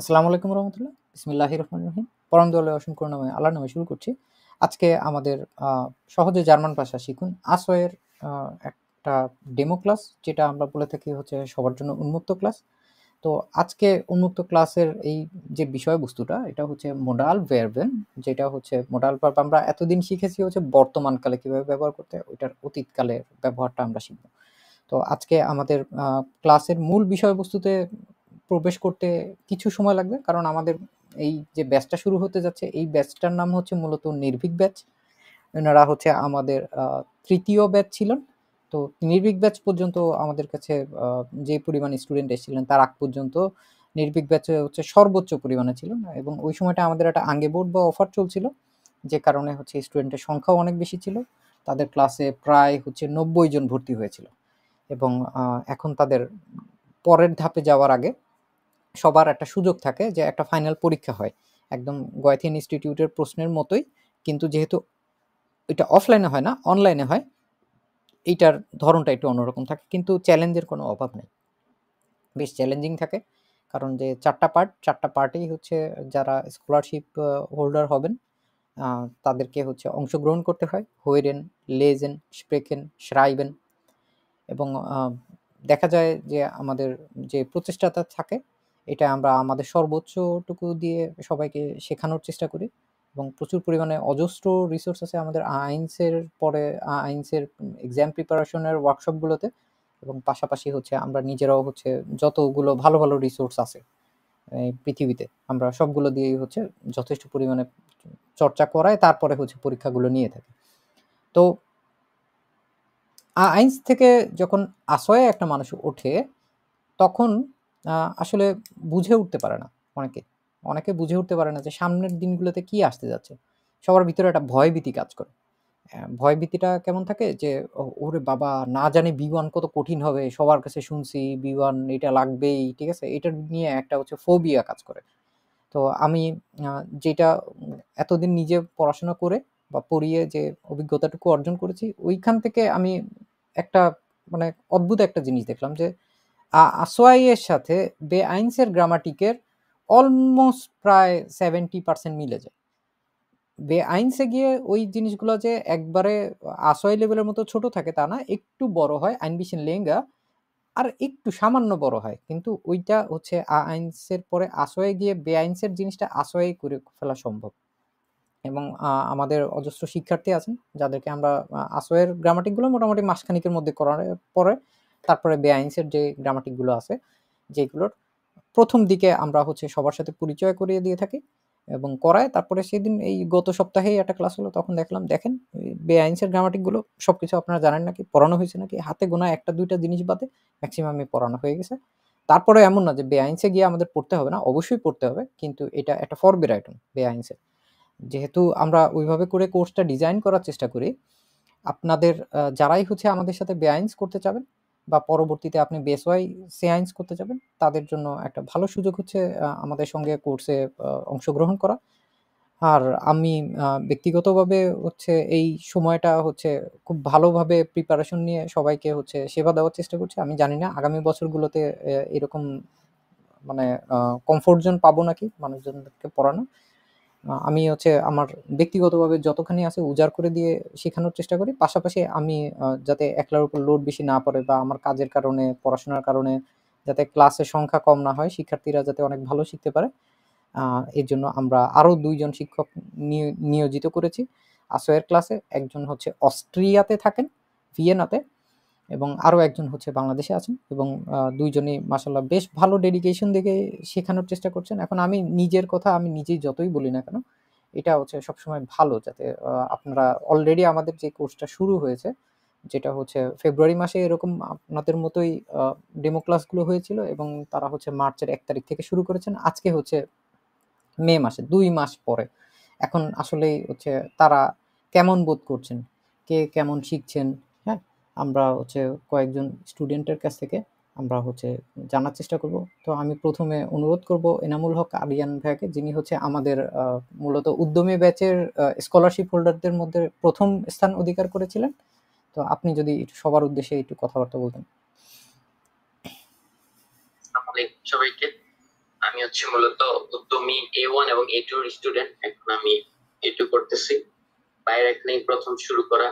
আসসালামু আলাইকুম রহমতুল্লাহ। বিসমিল্লাহির রহমানির রহিম। পরম দয়ালু অসীম করুণাময় আল্লাহর নামে শুরু করছি। আজকে আমাদের সহজে জার্মান ভাষা শিখুন আসোয়ের আ একটা ডেমো ক্লাস, যেটা আমরা বলে থাকি হচ্ছে সবার জন্য উন্মুক্ত ক্লাস। তো আজকে উন্মুক্ত ক্লাসের এই যে বিষয়বস্তুটা, এটা হচ্ছে মোডাল ভার্বেন, যেটা হচ্ছে মোডাল ভার্ব আমরা এতদিন শিখেছি হচ্ছে বর্তমানকালে কিভাবে ব্যবহার করতে হয়, ওইটার অতীতকালের ব্যবহারটা আমরা শিখব। তো আজকে আমাদের ক্লাসের মূল বিষয়বস্তুতে প্রবেশ করতে কিছু সময় লাগবে, কারণ আমাদের এই যে ব্যাচটা শুরু হতে যাচ্ছে, এই ব্যাচটার নাম হচ্ছে মূলত নির্ভীক ব্যাচ। এনারা হচ্ছে আমাদের তৃতীয় ব্যাচ ছিলেন। তো নির্ভীক ব্যাচ পর্যন্ত আমাদের কাছে যে পরিমাণ স্টুডেন্ট এসেছিলেন, তার আগ পর্যন্ত নির্ভীক ব্যাচে হচ্ছে সর্বোচ্চ পরিমাণে ছিল, এবং ওই সময়টা আমাদের একটা আঙ্গে বোর্ড বা অফার চলছিল, যে কারণে হচ্ছে স্টুডেন্টের সংখ্যাও অনেক বেশি ছিল। তাদের ক্লাসে প্রায় হচ্ছে 90 জন ভর্তি হয়েছিল, এবং এখন তাদের পরের ধাপে যাওয়ার আগে সবার একটা সুযোগ থাকে যে একটা ফাইনাল পরীক্ষা হয়, একদম গয়েথিন ইনস্টিটিউটের প্রশ্নের মতোই, কিন্তু যেহেতু এটা অফলাইনে হয় না, অনলাইনে হয়, এইটার ধরনটা একটু অন্যরকম থাকে, কিন্তু চ্যালেঞ্জের কোনো অভাব নেই। বেশ চ্যালেঞ্জিং থাকে, কারণ যে 4টা পার্ট, 4টা পার্টেই হচ্ছে যারা স্কলারশিপ হোল্ডার হবেন তাদেরকে হচ্ছে অংশগ্রহণ করতে হয়। হোয়েরেন, লেজেন, স্প্রেকেন, শ্রাইবেন, এবং দেখা যায় যে আমাদের যে প্রচেষ্টাটা থাকে, এটা আমরা আমাদের সর্বোচ্চটুকু দিয়ে সবাইকে শেখানোর চেষ্টা করি, এবং প্রচুর পরিমাণে অজস্র রিসোর্স আছে আমাদের আইনসের পরে আইনসের এক্সাম প্রিপারেশনের ওয়ার্কশপগুলোতে, এবং পাশাপাশি হচ্ছে আমরা নিজেরাও হচ্ছে যতগুলো ভালো ভালো রিসোর্স আছে এই পৃথিবীতে, আমরা সবগুলো দিয়েই হচ্ছে যথেষ্ট পরিমাণে চর্চা করায় তারপরে হচ্ছে পরীক্ষাগুলো নিয়ে থাকি। তো আইনস থেকে যখন আসোয়ে একটা মানুষ ওঠে, তখন আ আসলে বুঝে উঠতে পারে না অনেকে। অনেকে বুঝে উঠতে পারে না যে সামনের দিনগুলোতে কি আসতে যাচ্ছে। সবার ভিতরে একটা ভয়ভীতি কাজ করে। ভয়ভীতিটা কেমন থাকে যে, ওরে বাবা! না জানি B1 কত কঠিন হবে। সবার কাছে শুনছি B1 এটা লাগবেই। ঠিক আছে? এটা নিয়ে একটা হচ্ছে ফোবিয়া কাজ করে। তো আমি আ যেটা এতদিন নিজে পড়াশোনা করে বা পড়িয়ে যে অভিজ্ঞতাটুকু অর্জন করেছি, ওইখান থেকে আমি একটা মানে অদ্ভুত একটা জিনিস দেখলাম যে আসোয়াই-এর সাথে বে-আইনস-এর গ্রামাটিকের অলমোস্ট প্রায় 70% মিলে যায়। বে-আইনস-এ গিয়ে ওই জিনিসগুলো যে একবারে আসোয়াই লেভেলের মতো ছোট থাকে তা না, একটু বড় হয়, ein bisschen länger, আর একটু সামান্য বড় হয়। কিন্তু ওইটা হচ্ছে আইনস-এর পরে আসোয়ায় গিয়ে বে-আইনস-এর জিনিসটা আসোয়াই করে ফেলা সম্ভব। এবং আমাদের অজস্র শিক্ষার্থী আছেন যাদেরকে আমরা আসোয়ের গ্রামাটিকগুলো মোটামুটি মাসখানেকের মধ্যে করার পরে তারপরে বে-আইনস-এর যে গ্রামাটিকগুলো আছে, যেগুলোর ১ম দিকে আমরা হচ্ছে সবার সাথে পরিচয় করিয়ে দিয়ে থাকি এবং করায়। তারপরে সেদিন এই গত সপ্তাহেই একটা ক্লাস হলো, তখন দেখলাম দেখেন এই বে-আইনস-এর গ্রামাটিকগুলো সবকিছু আপনারা জানেন নাকি? পড়ানো হয়েছে নাকি? হাতে গোনা ১ টা ২ টা জিনিস বাদে মেক্সিমামই পড়ানো হয়ে গেছে। তারপরেও এমন না যে বে-আইনস-এ গিয়ে আমাদের পড়তে হবে না, অবশ্যই পড়তে হবে। কিন্তু এটা একটা ফরবেরাইটন বে-আইনস-এর। যেহেতু আমরা ওইভাবে করে কোর্সটা ডিজাইন করার চেষ্টা করি, আপনাদের যারাই হচ্ছে আমাদের সাথে বে-আইনস করতে চাবেন বা পরবর্তীতে আপনি বেসওয়াই সে-আইনস করতে চাবেন, তাদের জন্য একটা ভালো সুযোগ হচ্ছে আমাদের সঙ্গে কোর্সে অংশগ্রহণ করা। আর আমি ব্যক্তিগতভাবে হচ্ছে এই সময়টা হচ্ছে খুব ভালোভাবে প্রিপারেশন নিয়ে সবাইকে হচ্ছে সেবা দেওয়ার চেষ্টা করছি। আমি জানি না আগামী বছরগুলোতে এরকম মানে আ কমফোর্ট জোন পাবো নাকি মানুষজনদেরকে পড়ানো। আমি হচ্ছে আমার ব্যক্তিগতভাবে যতখানি আছে উজাড় করে দিয়ে শেখানোর চেষ্টা করি। পাশাপাশি আমি যাতে একলার উপর লোড বেশি না পড়ে বা আমার কাজের কারণে, পড়াশোনার কারণে যাতে ক্লাসের সংখ্যা কম না হয়, শিক্ষার্থীরা যাতে অনেক ভালো শিখতে পারে, আ এর জন্য আমরা আরো ২ জন শিক্ষক নিয়োজিত করেছি। আসোয়ের ক্লাসে। একজন হচ্ছে অস্ট্রিয়াতে থাকেন, ভিয়েনাতে, এবং আরো একজন হচ্ছে বাংলাদেশে আছেন, এবং ২ জনই মাশাআল্লাহ বেশ ভালো ডেডিকেশন দেখে শেখানোর চেষ্টা করছেন। এখন আমি নিজের কথা আমি নিজেই যতই বলি না কেন, এটা হচ্ছে সবসময় ভালো যাতে আপনারা অলরেডি আমাদের যে কোর্সটা শুরু হয়েছে, যেটা হচ্ছে ফেব্রুয়ারি মাসে এরকম আপনাদের মতোই আ ডেমো ক্লাসগুলো হয়েছিল, এবং তারা হচ্ছে মার্চের ১ তারিখ থেকে শুরু করেছেন। আজকে হচ্ছে মে মাসে ২ মাস পরে। এখন আসলেই হচ্ছে তারা কেমন বোধ করছেন? কে কেমন শিখছেন? হ্যাঁ? আমরা হচ্ছে কয়েকজন স্টুডেন্টের কাছ থেকে আমরা হচ্ছে জানার চেষ্টা করব। তো আমি ১ম এ অনুরোধ করব এনামুল হক আরিয়ান ভাইয়াকে, যিনি হচ্ছে আমাদের মূলত উদ্যমী ব্যাচের স্কলারশিপ হোল্ডারদের মধ্যে ১ম স্থান অধিকার করেছিলেন। তো আপনি যদি একটু সবার উদ্দেশ্যে একটু কথাবার্তা বলতেন। আসসালামু আলাইকুম সবাইকে। আমি হচ্ছে মূলত উদ্যমী A1 এবং A2 এর স্টুডেন্ট। এখন আমি A2 করতেছি। বাইরে এখানেই প্রথম শুরু করা,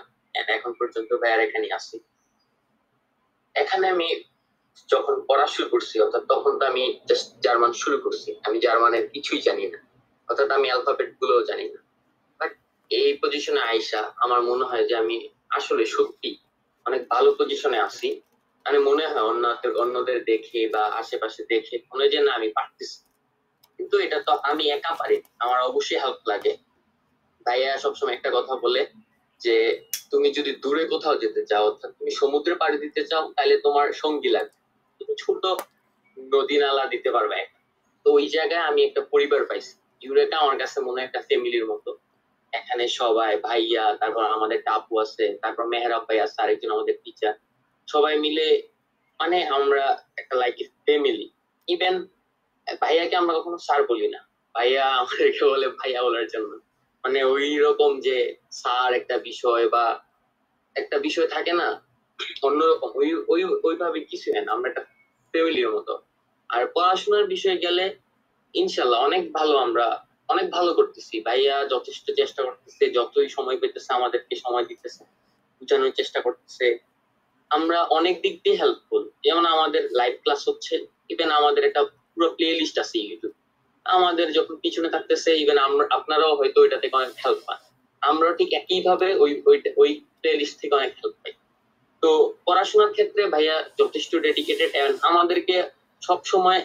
এখন পর্যন্ত বাইরে এখানেই আছি। এখানে আমি যখন পড়া শুরু করছি, অর্থাৎ তখন তো আমি জাস্ট জার্মান শুরু করছি, আমি জার্মানের কিছুই জানি না, অর্থাৎ আমি অ্যালফাবেট গুলোও জানি না। বাট এই পজিশনে আইসা আমার মনে হয় যে আমি আসলে সত্যি অনেক ভালো পজিশনে আছি। মানে মনে হয় অন্যদের দেখে বা আশেপাশে দেখে মনে হয় যে না আমি পারতেছি, কিন্তু এটা তো আমি একা পারি না, আমার অবশ্যই হেল্প লাগে। ভাইয়া সবসময় একটা কথা বলে যে তুমি যদি দূরে কোথাও যেতে চাও, অর্থাৎ তুমি সমুদ্রে পাড়ি দিতে চাও, তাহলে তোমার সঙ্গী লাগবে। তুমি ছোট নদী নালা দিতে পারবে একা। তো ওই জায়গায় আমি একটা পরিবার পাইছি। ইউরেকা আমার কাছে মনে হয় একটা ফ্যামিলির মতো। এখানে সবাই ভাইয়া, তারপর আমাদের একটা আপু আছে, তারপর মেহরাব ভাই আছে আরেকজন আমাদের টিচার, সবাই মিলে মানে আমরা একটা লাইক ফ্যামিলি। ইভেন ভাইয়াকে আমরা কখনো স্যার বলি না, ভাইয়া আমাদেরকে বলে ভাইয়া বলার জন্য। মানে ওই রকম যে স্যার একটা বিষয় বা একটা বিষয় থাকে না, অন্যরকম ওই ওই ওইভাবে কিছু হয় না, আমরা একটা ফ্যামিলির মতো। আর পড়াশোনার বিষয়ে গেলে ইনশাল্লাহ অনেক ভালো, আমরা অনেক ভালো করতেছি। ভাইয়া যথেষ্ট চেষ্টা করতেছে, যতই সময় পেতেছে আমাদেরকে সময় দিতেছে, বোঝানোর চেষ্টা করতেছে। আমরা অনেক দিক দিয়ে হেল্পফুল, যেমন আমাদের লাইভ ক্লাস হচ্ছে, ইভেন আমাদের একটা পুরো প্লে লিস্ট আছে ইউটিউব। আমাদের যখন পিছনে থাকতেছে, ইভেন আমরা আপনারাও হয়তো ওইটা থেকে অনেক হেল্প পান, আমরাও ঠিক একই ভাবে ওই প্লে লিস্ট থেকে অনেক হেল্প পাই। তো পড়াশোনার ক্ষেত্রে ভাইয়া যথেষ্ট ডেডিকেটেড, এবং আমাদেরকে সব সময়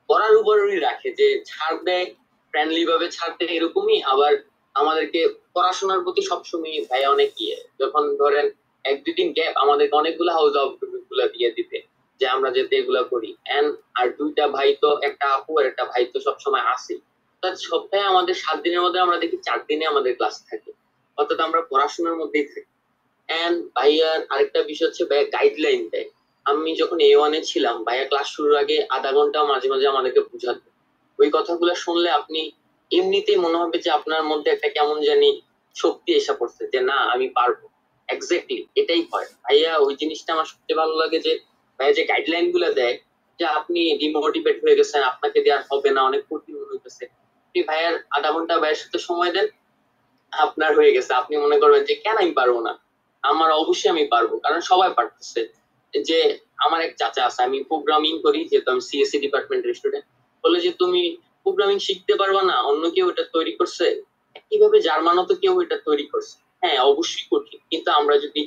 পড়ার উপরই রাখে, যে ছাড় দেয়, ফ্রেন্ডলি ভাবে ছাড় দেয় এরকমই। আবার আমাদেরকে পড়াশোনার প্রতি সবসময় ভাইয়া অনেক ইয়ে, যখন ধরেন এক দুই দিন গ্যাপ, আমাদেরকে অনেকগুলো হাউস অফ গুলা দিয়ে দিতে, যে আমরা যাতে এগুলা করি। এন্ড আর দুইটা ভাই তো, একটা আপু আর একটা ভাই তো সবসময় আসে। সপ্তাহে আমাদের 7 দিনের মধ্যে আমরা দেখি 4 দিনে আমাদের ক্লাস থাকে, অর্থাৎ আমরা পড়াশোনার মধ্যেই থাকি। এন্ড ভাইয়ার আরেকটা বিষয় হচ্ছে ভাইয়া গাইডলাইন দেয়। আমি যখন A1 এ ছিলাম, ভাইয়া ক্লাস শুরুর আগে আধা ঘন্টা মাঝে মাঝে আমাদেরকে বুঝাতো। ওই কথাগুলো শুনলে আপনি এমনিতেই মনে হবে যে আপনার মধ্যে একটা কেমন জানি শক্তি এসে পড়ছে, যে না আমি পারবো। এক্স্যাক্টলি এটাই হয় ভাইয়া, ওই জিনিসটা আমার সবচেয়ে ভালো লাগে, যে ভাইয়া যে গাইডলাইন গুলো দেয়, যে আপনি ডিমোটিভেট হয়ে গেছেন, আপনাকে দেওয়ার হবে না, অনেক কঠিন মনে হইতেছে, আপনি ভাইয়ার আধা ঘন্টা ভাইয়ের সাথে সময় দেন, আপনার হয়ে গেছে। আপনি মনে করবেন যে কেন আমি পারবো না, আমার অবশ্যই আমি পারবো, কারণ সবাই পারতেছে। যে আমার এক চাচা আছে, আমি প্রোগ্রামিং করি, যেহেতু আমি CSE ডিপার্টমেন্টের স্টুডেন্ট, বলে যে তুমি প্রোগ্রামিং শিখতে পারবা না, অন্য কেউ এটা তৈরি করছে। কিভাবে জার্মানও তো কেউ এটা তৈরি করছে। হ্যাঁ অবশ্যই কঠিন, কিন্তু আমরা যদি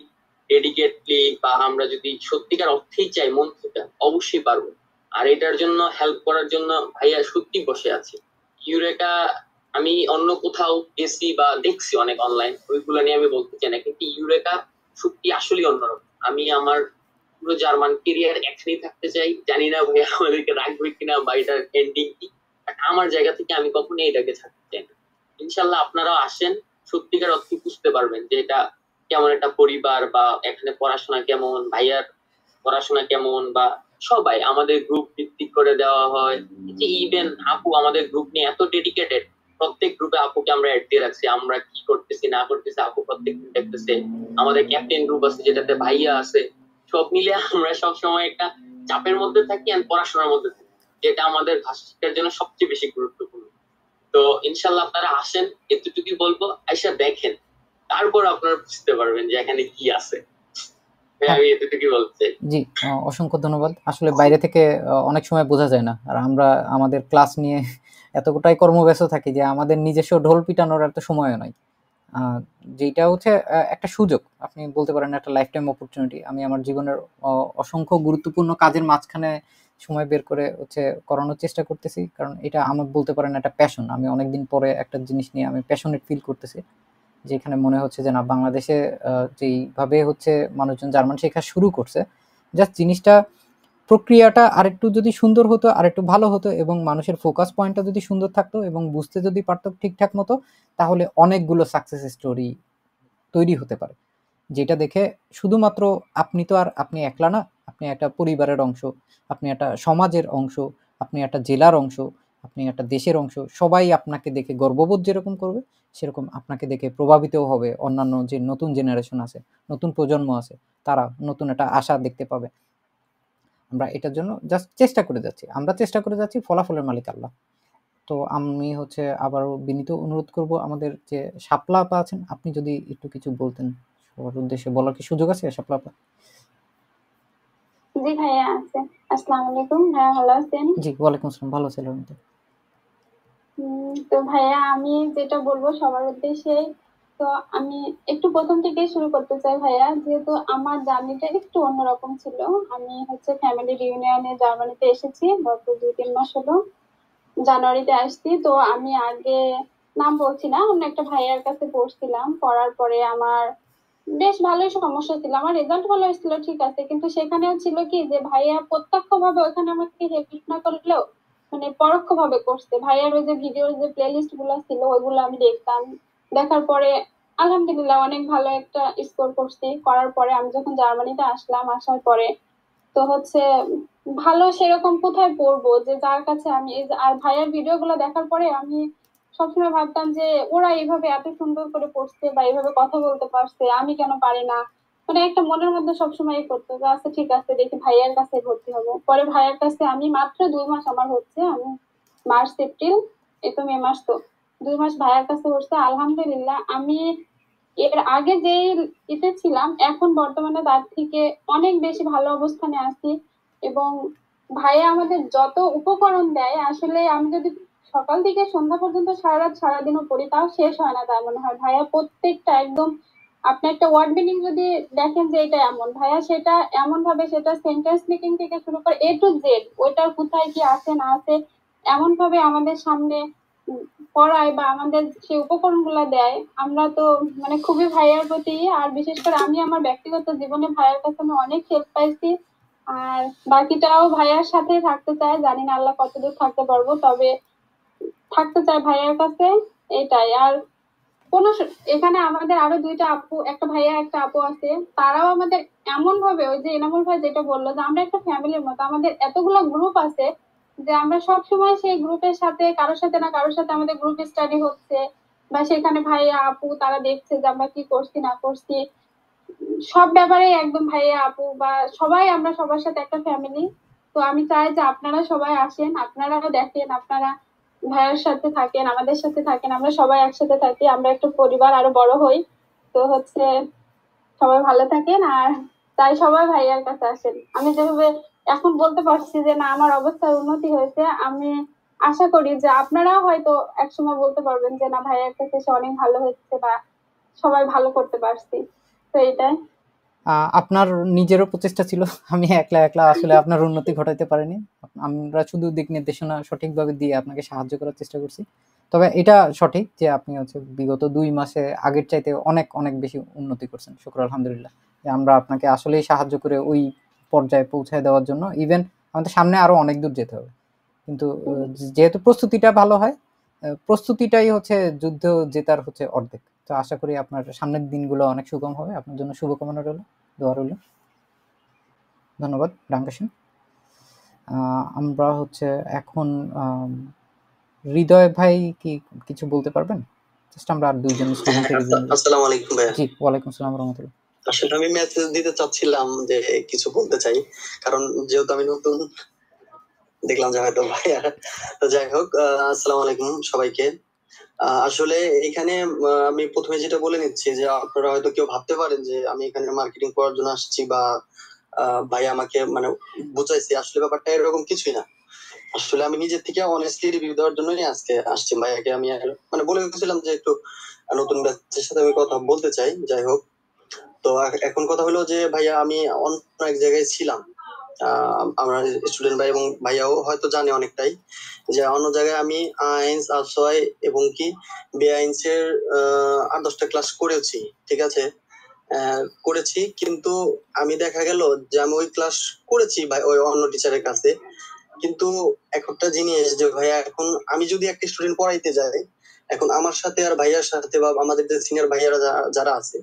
ডেডিকেটলি বা আমরা যদি সত্যিকার অর্থেই চাই মন থেকে, অবশ্যই পারবো। আর এটার জন্য হেল্প করার জন্য ভাইয়া সত্যি বসে আছে। ইউরেকা আমি অন্য কোথাও গেছি বা দেখছি অনেক অনলাইন, ওইগুলো নিয়ে আমি বলতে চাই না, কিন্তু ইউরেকা সত্যি আসলে অন্যরকম। আমি আমার পুরো জার্মান কেরিয়ার এখানেই থাকতে চাই, জানি না ভাইয়া আমাদেরকে রাখবে কিনা বা এটার এন্ডিং কি। But আমার জায়গা থেকে আমি কখনোই এটাকে ছাড়তে চাই না। ইনশাল্লাহ আপনারাও আসেন, সত্যিকার অর্থে বুঝতে পারবেন যে এটা কেমন একটা পরিবার, বা এখানে পড়াশোনা কেমন, ভাইয়ার পড়াশোনা কেমন, বা সবাই আমাদের গ্রুপ ভিত্তিক করে দেওয়া হয়। যে ইভেন আপু আমাদের গ্রুপ নিয়ে এত ডেডিকেটেড, প্রত্যেক গ্রুপে আপুকে আমরা অ্যাড দিয়ে রাখছি, আমরা কি করতেছি না করতেছি আপু প্রত্যেকদিন দেখতেছে। আমাদের ক্যাপ্টেন গ্রুপ আছে, যেটাতে ভাইয়া আছে। সব মিলে আমরা সব সময় একটা চাপের মধ্যে থাকি আর পড়াশোনার মধ্যে থাকি, যেটা আমাদের ভাষা শিক্ষার জন্য সবচেয়ে বেশি গুরুত্বপূর্ণ। তো ইনশাল্লাহ আপনারা আসেন, এতটুকুই বলবো, আইসা দেখেন, তারপর আপনারা বুঝতে পারবেন যে এখানে কি আছে। হ্যাঁ, আমি এতটুকুই বলতে চাই। জি, অসংখ্য ধন্যবাদ। আসলে বাইরে থেকে অনেক সময় বোঝা যায় না। আর আমরা আমাদের ক্লাস নিয়ে এতটাই কর্মব্যস্ত থাকি যে আমাদের নিজস্ব ঢোল পিটানোর এত সময়ও নাই। আ যেইটা হচ্ছে একটা সুযোগ। আপনি বলতে পারেন একটা লাইফ টাইম অপরচুনিটি। আমি আমার জীবনের অ অসংখ্য গুরুত্বপূর্ণ কাজের মাঝখানে সময় বের করে হচ্ছে করানোর চেষ্টা করতেছি। কারণ এটা আমার বলতে পারেন একটা প্যাশন। আমি অনেকদিন পরে একটা জিনিস নিয়ে আমি প্যাশনেট ফিল করতেছি। যেখানে মনে হচ্ছে যে না, বাংলাদেশে যেইভাবে হচ্ছে মানুষজন জার্মান শেখা শুরু করছে, জাস্ট জিনিসটা প্রক্রিয়াটা আরেকটু যদি সুন্দর হতো, আরেকটু ভালো হতো, এবং মানুষের ফোকাস পয়েন্টটা যদি সুন্দর থাকতো এবং বুঝতে যদি পারতো ঠিকঠাক মতো, তাহলে অনেকগুলো সাকসেস স্টোরি তৈরি হতে পারে। যেটা দেখে শুধুমাত্র আপনি তো আর আপনি একলা না, আপনি একটা পরিবারের অংশ, আপনি একটা সমাজের অংশ, আপনি একটা জেলার অংশ, আপনি একটা দেশের অংশ। সবাই আপনাকে দেখে গর্ববোধ যেরকম করবে, সেরকম আপনাকে দেখে প্রভাবিতও হবে অন্যান্য যে নতুন জেনারেশন আছে, নতুন প্রজন্ম আছে, তারা নতুন একটা আশা দেখতে পাবে। আমরা এটার জন্য জাস্ট চেষ্টা করে যাচ্ছি। আমরা চেষ্টা করে যাচ্ছি, ফলাফলের মালিক আল্লাহ। তো আমি হচ্ছে আবারও বিনীত অনুরোধ করব, আমাদের যে শাপলা আপা আছেন, আপনি যদি একটু কিছু বলতেন, সবার উদ্দেশ্যে বলার কি সুযোগ আছে শাপলা আপা? জি ভাইয়া আছে। আসসালামু আলাইকুম ভাইয়া, ভালো আছেন? জি, ওয়ালাইকুম আসসালাম, ভালো ছিলাম তো। তো ভাইয়া আমি যেটা বলবো সবার উদ্দেশ্যে, তো আমি একটু প্রথম থেকে শুরু করতে চাই ভাইয়া, যেহেতু আমার জার্নিটা একটু অন্যরকম ছিল। আমি হচ্ছে ফ্যামিলি রিউনিয়নে জার্মানিতে এসেছি গত 2-3 মাস হলো, জানুয়ারিতে আসছি। তো আমি আগে নাম বলছি না, অন্য একটা ভাইয়ার কাছে পড়ছিলাম, পড়ার পরে আমার বেশ ভালোই সমস্যা ছিল। আমার রেজাল্ট ভালো এসেছিল ঠিক আছে, কিন্তু সেখানেও ছিল কি যে ভাইয়া প্রত্যক্ষ ভাবে ওখানে আমাকে হেল্প না করলেও মানে পরোক্ষ ভাবে করছে। ভাইয়ার ওই যে ভিডিওর যে প্লে লিস্ট গুলো ছিল ওইগুলো আমি দেখতাম, দেখার পরে আলহামদুলিল্লাহ অনেক ভালো একটা স্কোর করছি। করার পরে আমি যখন জার্মানিতে আসলাম, আসার পরে তো হচ্ছে ভালো সেরকম কোথায় পড়বো যে যার কাছে আমি আর ভাইয়ার ভিডিও গুলো দেখার পরে আমি সবসময় ভাবতাম যে ওরা এইভাবে এত সুন্দর করে পড়ছে বা এইভাবে কথা বলতে পারছে, আমি কেন পারি না। মানে একটা মনের মধ্যে সবসময় করতো যে আচ্ছা ঠিক আছে, দেখি ভাইয়ার কাছে ভর্তি হবো। পরে ভাইয়ার কাছে আমি মাত্র 2 মাস আমার হচ্ছে, আমি মার্চ এপ্রিল, এই তো মে মাস, তো 2 মাস ভাইয়ার কাছে হচ্ছে। আলহামদুলিল্লাহ আমি এর আগে যে এতে ছিলাম এখন বর্তমানে তার থেকে অনেক বেশি ভালো অবস্থানে আছি। এবং ভাইয়া আমাদের যত উপকরণ দেয়, আসলে আমি যদি সকাল থেকে সন্ধ্যা পর্যন্ত সারা রাত সারাদিনও পড়ি তাও শেষ হয় না তাই মনে হয়। ভাইয়া প্রত্যেকটা একদম, আপনি একটা ওয়ার্ড মিনিং যদি দেখেন যে এটা এমন, ভাইয়া সেটা এমন ভাবে সেটা সেন্টেন্স মেকিং থেকে শুরু করে A to Z, ওইটার কোথায় কি আছে না আছে এমন ভাবে আমাদের সামনে উম, পড়ায় বা আমাদের সেই উপকরণ গুলা দেয়। আমরা তো মানে খুবই ভাইয়ার প্রতি, আর বিশেষ করে আমি আমার ব্যক্তিগত জীবনে ভাইয়ার কাছে আমি অনেক হেল্প পাইছি। আর বাকিটাও ভাইয়ার সাথে থাকতে চাই, জানি না আল্লাহ কতদূর থাকতে পারবো, তবে থাকতে চাই ভাইয়ার কাছে, এটাই। আর এখানে আমাদের আরো 2টা আপু, একটা ভাইয়া একটা আপু আছে, তারাও আমাদের এমন ভাবে, ওই যে এনামুল ভাই যেটা বললো যে আমরা একটা ফ্যামিলির মতো, আমাদের এতগুলো গ্রুপ আছে যে আমরা সব সময় সেই গ্রুপের সাথে কারোর সাথে না কারোর সাথে আমাদের গ্রুপ স্টাডি হচ্ছে, বা সেখানে ভাইয়া আপু তারা দেখছে যে আমরা কি করছি না করছি। সব ব্যাপারে একদম ভাইয়া আপু বা সবাই, আমরা সবার সাথে একটা ফ্যামিলি। তো আমি চাই যে আপনারা সবাই আসেন, আপনারাও দেখেন, আপনারা ভাইয়ার সাথে থাকেন, আমাদের সাথে থাকেন, আমরা সবাই একসাথে থাকি, আমরা একটা পরিবার আরো বড় হই। তো হচ্ছে সবাই ভালো থাকেন। আর তাই সবাই ভাইয়ার কাছে আসেন। আমি যেভাবে এখন বলতে পারছি যে না আমার অবস্থার উন্নতি হয়েছে, আমি আশা করি যে আপনারাও হয়তো একসময় বলতে পারবেন যে না ভাইয়ার কাছে এসে অনেক ভালো হচ্ছে বা সবাই ভালো করতে পারছি। তো এটাই। আপনার নিজেরও প্রচেষ্টা ছিল। আমি একলা একলা আসলে আপনার উন্নতি ঘটাইতে পারিনি। আমরা শুধু দিক নির্দেশনা সঠিকভাবে দিয়ে আপনাকে সাহায্য করার চেষ্টা করছি। তবে এটা সঠিক যে আপনি হচ্ছে বিগত 2 মাসে আগের চাইতে অনেক অনেক বেশি উন্নতি করছেন, শুকর আলহামদুলিল্লাহ। যে আমরা আপনাকে আসলেই সাহায্য করে ওই পর্যায়ে পৌঁছায় দেওয়ার জন্য, ইভেন আমাদের সামনে আরো অনেক দূর যেতে হবে, কিন্তু যেহেতু প্রস্তুতিটা ভালো হয়, প্রস্তুতিটাই হচ্ছে যুদ্ধ জেতার হচ্ছে অর্ধেক। তো আশা করি আপনার সামনের দিনগুলো অনেক সুগম হবে। আপনার জন্য শুভকামনা রইল, দোয়া রইল। ধন্যবাদ ডাঙ্কাসিন। আমরা হচ্ছে এখন হৃদয় ভাই কি কিছু বলতে পারবেন? জাস্ট আমরা আর 2জন স্টুডেন্টের রিভিউ। আসসালামু আলাইকুম ভাইয়া। জি, ওয়ালাইকুম আসসালাম ওয়া রাহমাতুল্লাহ। আসলে আমি মেসেজ দিতে চাচ্ছিলাম যে কিছু বলতে চাই, কারণ যেহেতু আমি নতুন, দেখলাম যে হয়তো ভাইয়া, তো যাই হোক, আসসালামু আলাইকুম সবাইকে। আসলে এখানে আমি প্রথমে যেটা বলে নিচ্ছি যে আপনারা হয়তো কেউ ভাবতে পারেন যে আমি এখানে মার্কেটিং করার জন্য আসছি বা ভাই আমাকে মানে বুঝাইছে, আসলে ব্যাপারটা এরকম কিছুই না। আসলে আমি নিজের থেকে অনেস্টলি রিভিউ দেওয়ার জন্যই আজকে আসছি। ভাইয়াকে আমি মানে বলে গেছিলাম যে একটু নতুন ব্যাচের সাথে আমি কথা বলতে চাই। যাই হোক, তো এখন কথা হলো যে ভাইয়া আমি অন্য এক জায়গায় ছিলাম। আমার স্টুডেন্ট ভাই এবং ভাইয়াও হয়তো জানে অনেকটাই যে অন্য জায়গায় আমি আইনস আফসোয়াই এবং কি বেআইনস এর 8-10টা ক্লাস করেছি, ঠিক আছে। করেছি, কিন্তু আমি দেখা গেল যে আমি ওই ক্লাস করেছি ভাই ওই অন্য টিচারের কাছে, কিন্তু একটা জিনিস যে ভাইয়া এখন আমি যদি একটা স্টুডেন্ট পড়াইতে যাই, এখন আমার সাথে আর ভাইয়ার সাথে বা আমাদের যে সিনিয়র ভাইয়ারা যারা আছে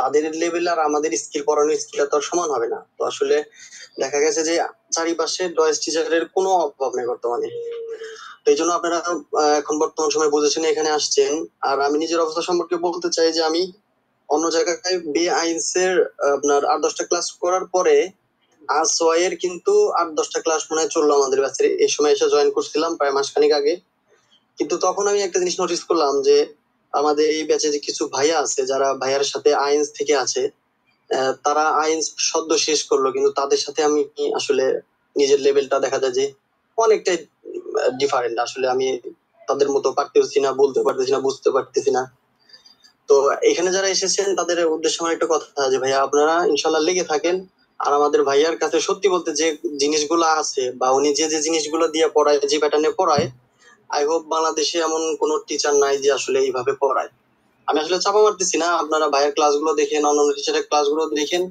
তাদের লেভেল আর আমাদের স্কিল পড়ানোর স্কিল তো আর সমান হবে না। তো আসলে দেখা গেছে যে চারিপাশে ডয়েস টিচারের কোনো অভাব নেই বর্তমানে। তো এই জন্য আপনারা এখন বর্তমান সময় বুঝেছেন এখানে আসছেন। আর আমি নিজের অবস্থা সম্পর্কে বলতে চাই যে আমি অন্য জায়গায় বে আইনস এর আপনার 8-10টা ক্লাস করার পরে আসওয়াইয়ের কিন্তু 8-10টা ক্লাস মনে হয় চললো আমাদের ব্যাচে, এই সময় এসে জয়েন করছিলাম প্রায় মাসখানেক আগে। কিন্তু তখন আমি একটা জিনিস নোটিস করলাম যে আমাদের এই ব্যাচে যে কিছু ভাইয়া আছে যারা ভাইয়ার সাথে আইএনস থেকে আছে, তারা আইএনস সদ্য শেষ করলো, কিন্তু তাদের সাথে আমি আসলে নিজের লেভেলটা দেখা যায় যে অনেকটাই ডিফারেন্ট। আসলে আমি তাদের মতো পারতেছি না, বলতে পারতেছি না, বুঝতে পারতেছি না। তো এখানে যারা এসেছেন তাদের উদ্দেশ্যে আমার একটা কথা যে ভাইয়া আপনারা ইনশাল্লাহ লেগে থাকেন। আর আমাদের ভাইয়ার কাছে সত্যি বলতে যে জিনিসগুলো আছে বা উনি যে যে জিনিসগুলো দিয়ে পড়ায়, যে প্যাটার্নে পড়ায়, আই হোপ বাংলাদেশে এমন কোনো টিচার নাই যে আসলে এইভাবে পড়ায়। আমি আসলে চাপা মারতেছি না, আপনারা ভাইয়ের ক্লাসগুলো দেখেন, অন্যান্য টিচারের ক্লাসগুলো দেখেন,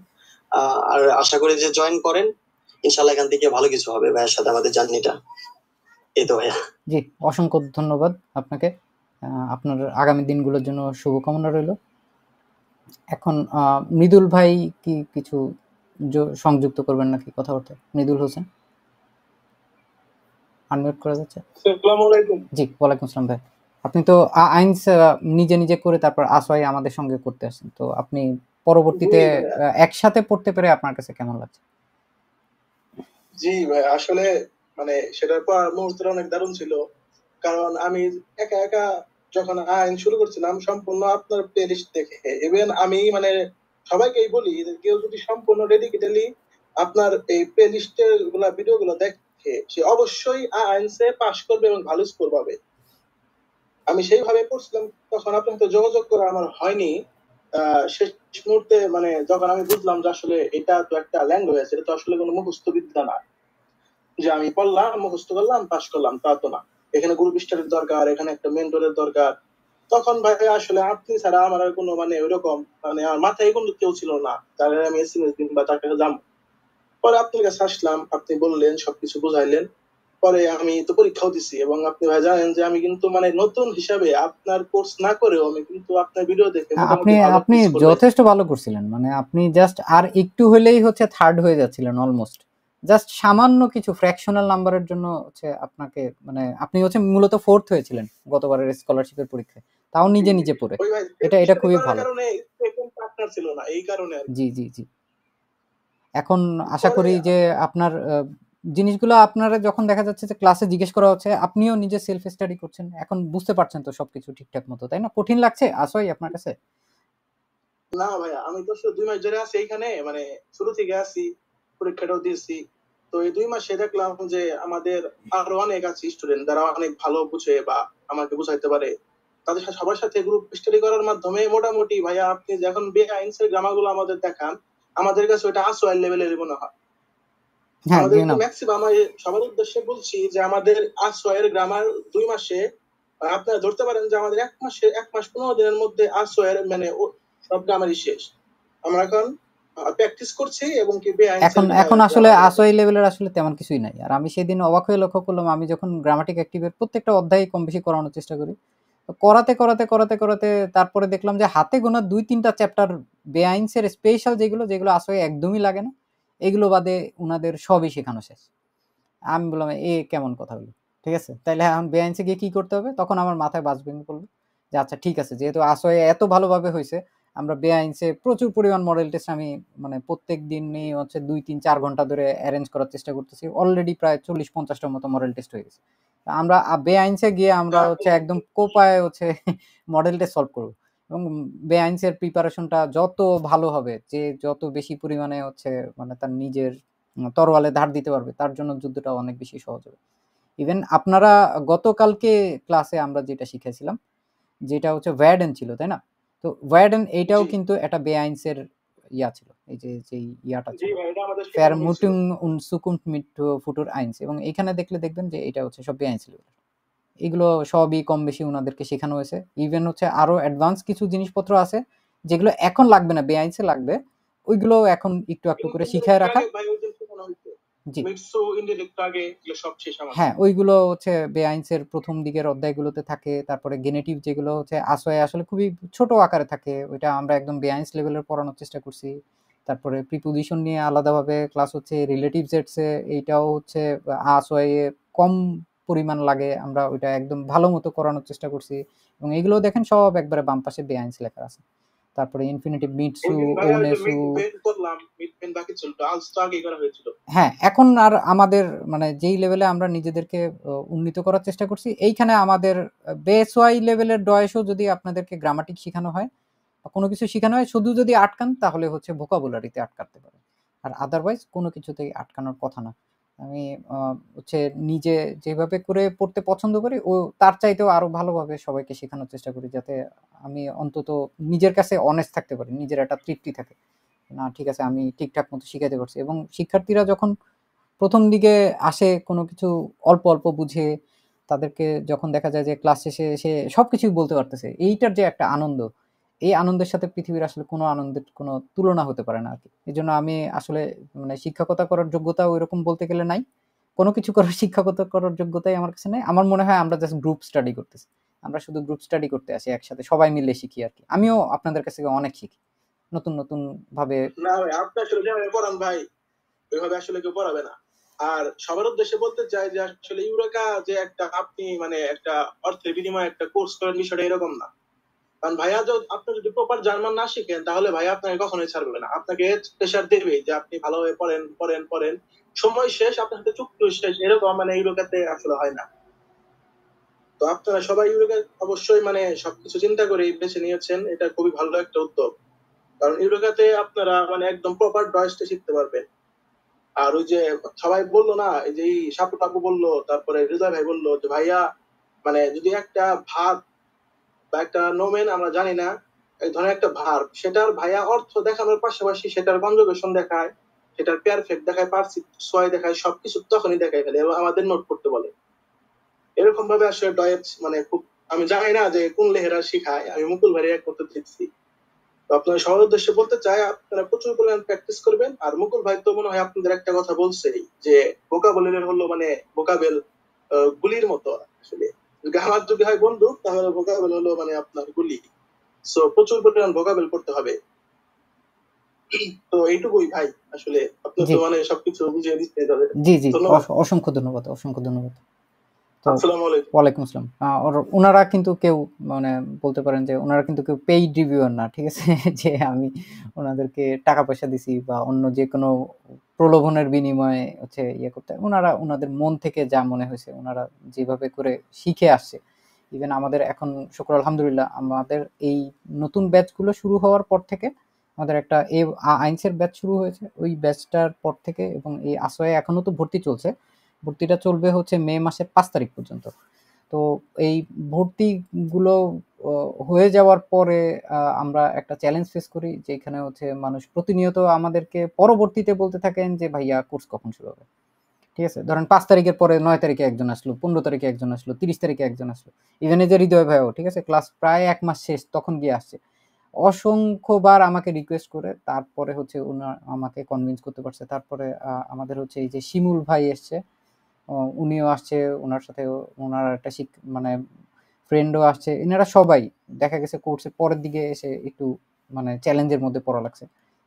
আর আশা করি যে জয়েন করেন, ইনশাল্লাহ এখান থেকে ভালো কিছু হবে ভাইয়ের সাথে আমাদের জার্নিটা। এই তো ভাইয়া। জি, অসংখ্য ধন্যবাদ আপনাকে। আপনার আগামী দিনগুলোর জন্য শুভকামনা রইল। এখন মৃদুল ভাই কি কিছু সংযুক্ত করবেন নাকি কথাবার্তা? মৃদুল হোসেন, আনমিউট করা যাচ্ছে? আসসালামু আলাইকুম। জি, ওয়ালাইকুম আসসালাম ভাই। আপনি তো আইনস নিজে নিজে করে তারপর আসওয়াই আমাদের সঙ্গে করতে আসছেন, তো আপনি পরবর্তীতে জি ভাইয়া। একসাথে পড়তে পেরে আপনার কাছে কেমন লাগছে? জি ভাই, আসলে মানে সেটার পর মুহূর্তটা অনেক দারুণ ছিল, কারণ আমি একা একা যখন আইন শুরু করছিলাম সম্পূর্ণ আপনার প্লে লিস্ট দেখে, ইভেন আমি মানে সবাইকেই বলি যে কেউ যদি সম্পূর্ণ ডেডিকেটেলি আপনার এই প্লে লিস্টের গুলা ভিডিও গুলো দেখে সে অবশ্যই আইনসে পাস করবে এবং ভালো স্কোর পাবে। আমি সেইভাবে পড়ছিলাম, তখন আপনার সাথে যোগাযোগ করা আমার হয়নি। শেষ মুহূর্তে মানে যখন আমি বুঝলাম যে আসলে এটা তো একটা ল্যাঙ্গুয়েজ, এটা তো আসলে কোনো মুখস্থ বিদ্যা না যে আমি পড়লাম মুখস্থ করলাম পাস করলাম, তা তো না। এখানে গ্রুপ স্টাডির দরকার, এখানে একটা মেন্টরের দরকার। তখন ভাই আসলে আপনি ছাড়া আমার আর কোনো মানে ওইরকম মানে আমার মাথায় কোনো কেউ ছিল না তাহলে আমি এসএমএস দিন বা তার কাছে যাবো। পরে আপনার কাছে আসলাম, আপনি বললেন, সবকিছু বুঝাইলেন। পরে আমি তো পরীক্ষাও দিছি, এবং আপনি ভাই জানেন যে আমি কিন্তু মানে নতুন হিসাবে আপনার কোর্স না করেও আমি কিন্তু আপনার ভিডিও দেখে আপনি মোটামুটি ভালো আপনি স্কোর পাইছি। যথেষ্ট ভালো করছিলেন, মানে আপনি জাস্ট আর একটু হলেই হচ্ছে থার্ড হয়ে যাচ্ছিলেন অলমোস্ট। জাস্ট সামান্য কিছু ফ্র্যাকশনাল নাম্বারের জন্য হচ্ছে আপনাকে, মানে আপনি হচ্ছে মূলত ফোর্থ হয়েছিলেন গতবারের স্কলারশিপের পরীক্ষায়, তাও নিজে নিজে পড়ে। ওই ভাই এটা খুবই করার ভালো। কারণে সেকেন্ড পার্টনার ছিল না, এই কারণে আর কি। জি জি জি। এখন আশা পরে করি যে আপনার জিনিসগুলো আপনারা যখন দেখা যাচ্ছে যে ক্লাসে জিজ্ঞেস করা হচ্ছে, আপনিও নিজে সেলফ স্টাডি করছেন, এখন বুঝতে পারছেন তো সবকিছু ঠিকঠাক মতো, তাই না? কঠিন লাগছে আসলে আপনার কাছে? না ভাইয়া, আমি তো শুধু 2 মাস ধরে আছি এইখানে, মানে শুরু থেকে আছি, পরীক্ষাটাও দিয়েছি। তো এই 2 মাসে দেখলাম যে আমাদের আরো অনেক আছে স্টুডেন্ট যারা অনেক ভালো বুঝে বা আমাকে বুঝাইতে পারে। তাদের সাথে সবার সাথে গ্রুপ স্টাডি করার মাধ্যমে মোটামুটি ভাইয়া আপনি যখন বেআইনসের গ্রামার গুলো আমাদের দেখান, আমাদের কাছে ওটা আসওয়াল লেভেলের মনে হয়। হ্যাঁ, আমাদের জি না। ম্যাক্সিমাম সবার উদ্দেশ্যে বলছি যে আমাদের আসওয়াল গ্রামার 2 মাসে আপনারা ধরতে পারেন যে আমাদের 1 মাস 15 দিনের মধ্যে আসওয়াল মানে সব গ্রামারই শেষ। আমরা এখন প্র্যাকটিস করছি এবং কি এখন এখন আসলে আসওয়াই লেভেলের আসলে তেমন কিছুই নাই। আর আমি সেদিন অবাক হয়ে লক্ষ্য করলাম, আমি যখন গ্রামাটিক অ্যাক্টিভের প্রত্যেকটা অধ্যায় কম বেশি করানোর চেষ্টা করি, তো করাতে তারপরে দেখলাম যে হাতে গোনা 2-3টা চ্যাপ্টার বেআইনসের স্পেশাল যেগুলো আসওয়াই একদমই লাগে না, এগুলো বাদে উনাদের সবই শেখানো শেষ। আমি বললাম এ কেমন কথা হলো? ঠিক আছে, তাইলে এখন বেআইনসে গিয়ে কি করতে হবে? তখন আমার মাথায় বাজ ভেঙে পড়লো যে আচ্ছা ঠিক আছে, যেহেতু আসওয়াই এত ভালোভাবে হয়েছে, আমরা বেআইনসে প্রচুর পরিমাণ মডেল টেস্ট আমি মানে প্রত্যেক দিনই হচ্ছে 2-3-4 ঘন্টা ধরে অ্যারেঞ্জ করার চেষ্টা করতেছি। অলরেডি প্রায় 40-50টার মতো মডেল টেস্ট হয়ে গেছে। আমরা বেআইনসে গিয়ে আমরা হচ্ছে একদম কোপায় হচ্ছে মডেল টেস্ট সলভ করবো, এবং বেআইনসের প্রিপারেশনটা যত ভালো হবে, যে যত বেশি পরিমাণে হচ্ছে মানে তার নিজের তরোয়ালে ধার দিতে পারবে, তার জন্য যুদ্ধটা অনেক বেশি সহজ হবে। ইভেন আপনারা গতকালকে ক্লাসে আমরা যেটা শিখেছিলাম, যেটা হচ্ছে ওয়ার্ডেন ছিল, তাই না? তো ওয়ার্ডেন এইটাও কিন্তু একটা বেআইনসের ইয়া ছিল, এই যে ইয়াটা জি ছিল ভাই, এটা আমাদের শেখানো হয়েছিল। Vermutung und Zukunft mit Futur 1, এবং এখানে দেখলে দেখবেন যে এটা হচ্ছে সব বেআইন ছিল। এগুলো সবই কম বেশি ওনাদেরকে শেখানো হয়েছে। ইভেন হচ্ছে আরো অ্যাডভান্স কিছু জিনিসপত্র আছে যেগুলো এখন লাগবে না, বেআইনসে লাগবে, ওইগুলো এখন একটু একটু করে শিখায় রাখা। ভাই ওই দিন শেখানো হয়েছে। জি মিটসু ইনডিরেক্ট আগে এগুলো সব শেষ আমাদের। হ্যাঁ, ওইগুলো হচ্ছে বেআইনসের প্রথম দিকের অধ্যায়গুলোতে থাকে। তারপরে গেনেটিভ যেগুলো হচ্ছে আসোয় আসলে খুবই ছোট আকারে থাকে, ওইটা আমরা একদম বেআইনস লেভেলের পড়ানোর চেষ্টা করছি। তারপরে প্রিপোজিশন নিয়ে আলাদাভাবে ক্লাস হচ্ছে, রিলেটিভ জেটসে এইটাও হচ্ছে আসোয়ে কম পরিমাণ লাগে, আমরা ওইটা একদম ভালো মতো করানোর চেষ্টা করছি। এবং এগুলো দেখেন সব একবারে বাম পাশে বেআইনস লেখা আছে। তারপরে ইনফিনিটিভ মিটসু, এমনি ভাইয়া ওই যে ওনেসু। মিড করলাম, মিড বাকি ছিল, আজ তো আগেই করা হয়েছিল। হ্যাঁ, এখন আর আমাদের মানে যেই লেভেলে আমরা নিজেদেরকে উন্নীত করার চেষ্টা করছি, এইখানে আমাদের বেস ওয়াই লেভেলের ডয়েসও যদি আপনাদেরকে গ্রামাটিক শেখানো হয় বা কোনো কিছু শেখানো হয়, শুধু যদি আটকান তাহলে হচ্ছে ভোকাবুলারিতে আটকাতে পারে, আর আদারওয়াইজ কোনো কিছুতেই আটকানোর কথা না। আমি হচ্ছে নিজে যেভাবে করে পড়তে পছন্দ করি, ও তার চাইতেও আরো ভালোভাবে সবাইকে শেখানোর চেষ্টা করি, যাতে আমি অন্তত নিজের কাছে অনেস্ট থাকতে পারি, নিজের একটা তৃপ্তি থাকে, না ঠিক আছে আমি ঠিকঠাক মতো শিখাইতে পারছি। এবং শিক্ষার্থীরা যখন প্রথম দিকে আসে কোনো কিছু অল্প অল্প বুঝে, তাদেরকে যখন দেখা যায় যে ক্লাস শেষে এসে সবকিছুই বলতে পারতেছে, এইটার যে একটা আনন্দ, এই আনন্দের সাথে পৃথিবীর আসলে কোনো আনন্দের কোনো তুলনা হতে পারে না আর কি। এই জন্য আমি আসলে মানে শিক্ষকতা করার যোগ্যতা ওইরকম বলতে গেলে নাই, কোনো কিছু করার শিক্ষকতা করার যোগ্যতাই আমার কাছে নেই। আমার মনে হয় আমরা জাস্ট গ্রুপ স্টাডি করতেছি, আমরা শুধু গ্রুপ স্টাডি করতে আসি, একসাথে সবাই মিলে শিখি আর কি। আমিও আপনাদের কাছ থেকে অনেক শিখি, নতুন নতুন ভাবে। না ভাই, আপনি আসলে যেভাবে পড়ান ভাই, ওইভাবে আসলে কেউ পড়াবে না। আর সবার উদ্দেশ্যে বলতে চাই যে আসলে ইউরেকা যে একটা আপনি মানে একটা অর্থের বিনিময়ে একটা কোর্স করেন, বিষয়টা এরকম না। কারণ ভাইয়া আপনি যদি প্রপার জার্মান না শিখেন, তাহলে ভাইয়া আপনাকে কখনোই ছাড়বে না, আপনাকে প্রেশার দেবে যে আপনি ভালোভাবে পড়েন পড়েন পড়েন, সময় শেষ আপনার সাথে চুক্তি শেষ, এরকম মানে ইউরোকাতে আসলে হয় না। তো আপনারা সবাই ইউরোকা অবশ্যই মানে সবকিছু চিন্তা করে বেছে নিয়েছেন, এটা খুবই ভালো একটা উদ্যোগ। কারণ ইউরোকাতে আপনারা মানে একদম প্রপার ডয়েসটা শিখতে পারবেন। আর ওই যে সবাই বললো না, এই যে সাপু টাপু বললো, তারপরে হৃদয় ভাই বললো যে ভাইয়া মানে যদি একটা ভাত বা একটা নোমেন আমরা জানি না, এই ধরনের একটা ভার্ব, সেটার ভাইয়া অর্থ দেখানোর পাশাপাশি সেটার কনজুগেশন দেখায়, সেটার পেয়ারফেক্ট দেখায়, পার্সিভ সোয় দেখায়, সবকিছু তখনই দেখায় ফেলে এবং আমাদের নোট করতে বলে। এরকম ভাবে আসলে ডয়েট মানে খুব, আমি জানি না যে কোন লেহেরা শিখায়, আমি মুকুল ভাইয়ের এক মতো দেখছি। তো আপনার সবার উদ্দেশ্যে বলতে চাই, আপনারা প্রচুর পরিমাণ প্র্যাকটিস করবেন। আর মুকুল ভাই তো মনে হয় আপনাদের একটা কথা বলছেই যে ভোকাবুলারি হলো মানে ভোকাবেল গুলির মতো। আসলে যদি আমার যদি হয় বন্দুক, তাহলে ভোকাবেল হলো মানে আপনার গুলি। সো প্রচুর পরিমাণ ভোকাবেল করতে হবে। তো এইটুকুই ভাই, আসলে আপনি জি তো মানে সবকিছু বুঝিয়ে দিতে হবে। জি জি, ধন্যবাদ। অসংখ্য ধন্যবাদ, অসংখ্য ধন্যবাদ। তো আসসালামু আলাইকুম। ওয়ালাইকুম আসসালাম। ওনারা কিন্তু কেউ মানে বলতে পারেন যে ওনারা কিন্তু কেউ পেইড রিভিউয়ার না, ঠিক আছে? যে আমি ওনাদেরকে টাকা পয়সা দিছি বা অন্য যে কোনো প্রলোভনের বিনিময়ে হচ্ছে ইয়ে করতে, ওনারা ওনাদের মন থেকে যা মনে হয়েছে, ওনারা যেভাবে করে শিখে আসছে। ইভেন আমাদের এখন শুকর আলহামদুলিল্লাহ, আমাদের এই নতুন ব্যাচগুলো শুরু হওয়ার পর থেকে আমাদের একটা আইনসের ব্যাচ শুরু হয়েছে, ওই ব্যাচটার পর থেকে, এবং এই আসোয়ে এখনো তো ভর্তি চলছে, ভর্তিটা চলবে হচ্ছে মে মাসের 5 তারিখ পর্যন্ত। তো এই ভর্তিগুলো হয়ে যাওয়ার পরে আমরা একটা চ্যালেঞ্জ ফেস করি, যেখানে হচ্ছে মানুষ প্রতিনিয়ত আমাদেরকে পরবর্তীতে বলতে থাকেন যে ভাইয়া কোর্স কখন শুরু হবে। ঠিক আছে, ধরেন 5 তারিখের পরে 9 তারিখে একজন আসলো, 15 তারিখে একজন আসলো, 30 তারিখে একজন আসলো, ইভেন এই যে হৃদয় ভাইও, ঠিক আছে, ক্লাস প্রায় 1 মাস শেষ তখন গিয়ে আসছে, অসংখ্যবার আমাকে রিকোয়েস্ট করে তারপরে হচ্ছে ওনার আমাকে কনভিন্স করতে পারছে। তারপরে আমাদের হচ্ছে এই যে শিমুল ভাই এসছে, উনিও আসছে, ওনার সাথে ওনার একটা মানে ফ্রেন্ডও আসছে, এনারা সবাই দেখা গেছে কোর্সের পরের দিকে এসে একটু মানে চ্যালেঞ্জের মধ্যে পড়া লাগছে,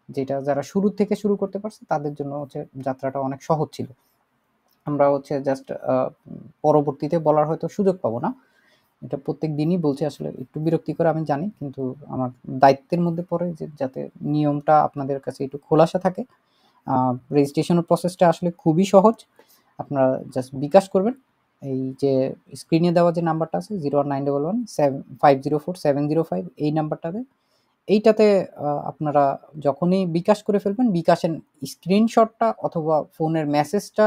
যেটা যারা শুরু থেকে শুরু করতে পারছে তাদের জন্য হচ্ছে যাত্রাটা অনেক সহজ ছিল। আমরা হচ্ছে জাস্ট পরবর্তীতে বলার হয়তো সুযোগ পাবো না, এটা প্রত্যেক দিনই বলছি, আসলে একটু বিরক্তিকর আমি জানি, কিন্তু আমার দায়িত্বের মধ্যে পড়ে যে যাতে নিয়মটা আপনাদের কাছে একটু খোলাসা থাকে। রেজিস্ট্রেশনের প্রসেসটা আসলে খুবই সহজ, আপনারা জাস্ট বিকাশ করবেন, এই যে স্ক্রিনে দেওয়া যে নাম্বারটা আছে 01911 504 705, এই নাম্বারটাতে, এইটাতে আপনারা যখনই বিকাশ করে ফেলবেন, বিকাশের স্ক্রিনশটটা অথবা ফোনের মেসেজটা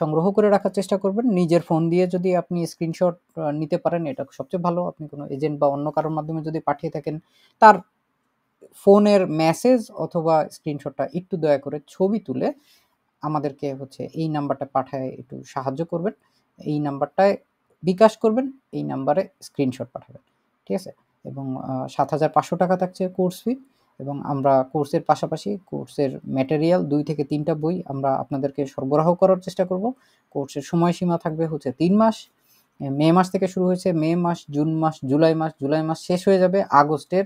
সংগ্রহ করে রাখার চেষ্টা করবেন। নিজের ফোন দিয়ে যদি আপনি স্ক্রিনশট নিতে পারেন, এটা সবচেয়ে ভালো। আপনি কোনো এজেন্ট বা অন্য কারোর মাধ্যমে যদি পাঠিয়ে থাকেন, তার ফোনের মেসেজ অথবা স্ক্রিনশটটা একটু দয়া করে ছবি তুলে আমাদেরকে হচ্ছে এই নাম্বারটা পাঠায় একটু সাহায্য করবেন। এই নাম্বারটায় বিকাশ করবেন, এই নাম্বারে স্ক্রিনশট পাঠাবেন, ঠিক আছে? এবং 7,500 টাকা থাকছে কোর্স ফি, এবং আমরা কোর্সের পাশাপাশি কোর্সের ম্যাটেরিয়াল 2 থেকে 3টা বই আমরা আপনাদেরকে সরবরাহ করার চেষ্টা করব। কোর্সের সময়সীমা থাকবে হচ্ছে 3 মাস। মে মাস থেকে শুরু হয়েছে, মে মাস, জুন মাস, জুলাই মাস, জুলাই মাস শেষ হয়ে যাবে আগস্টের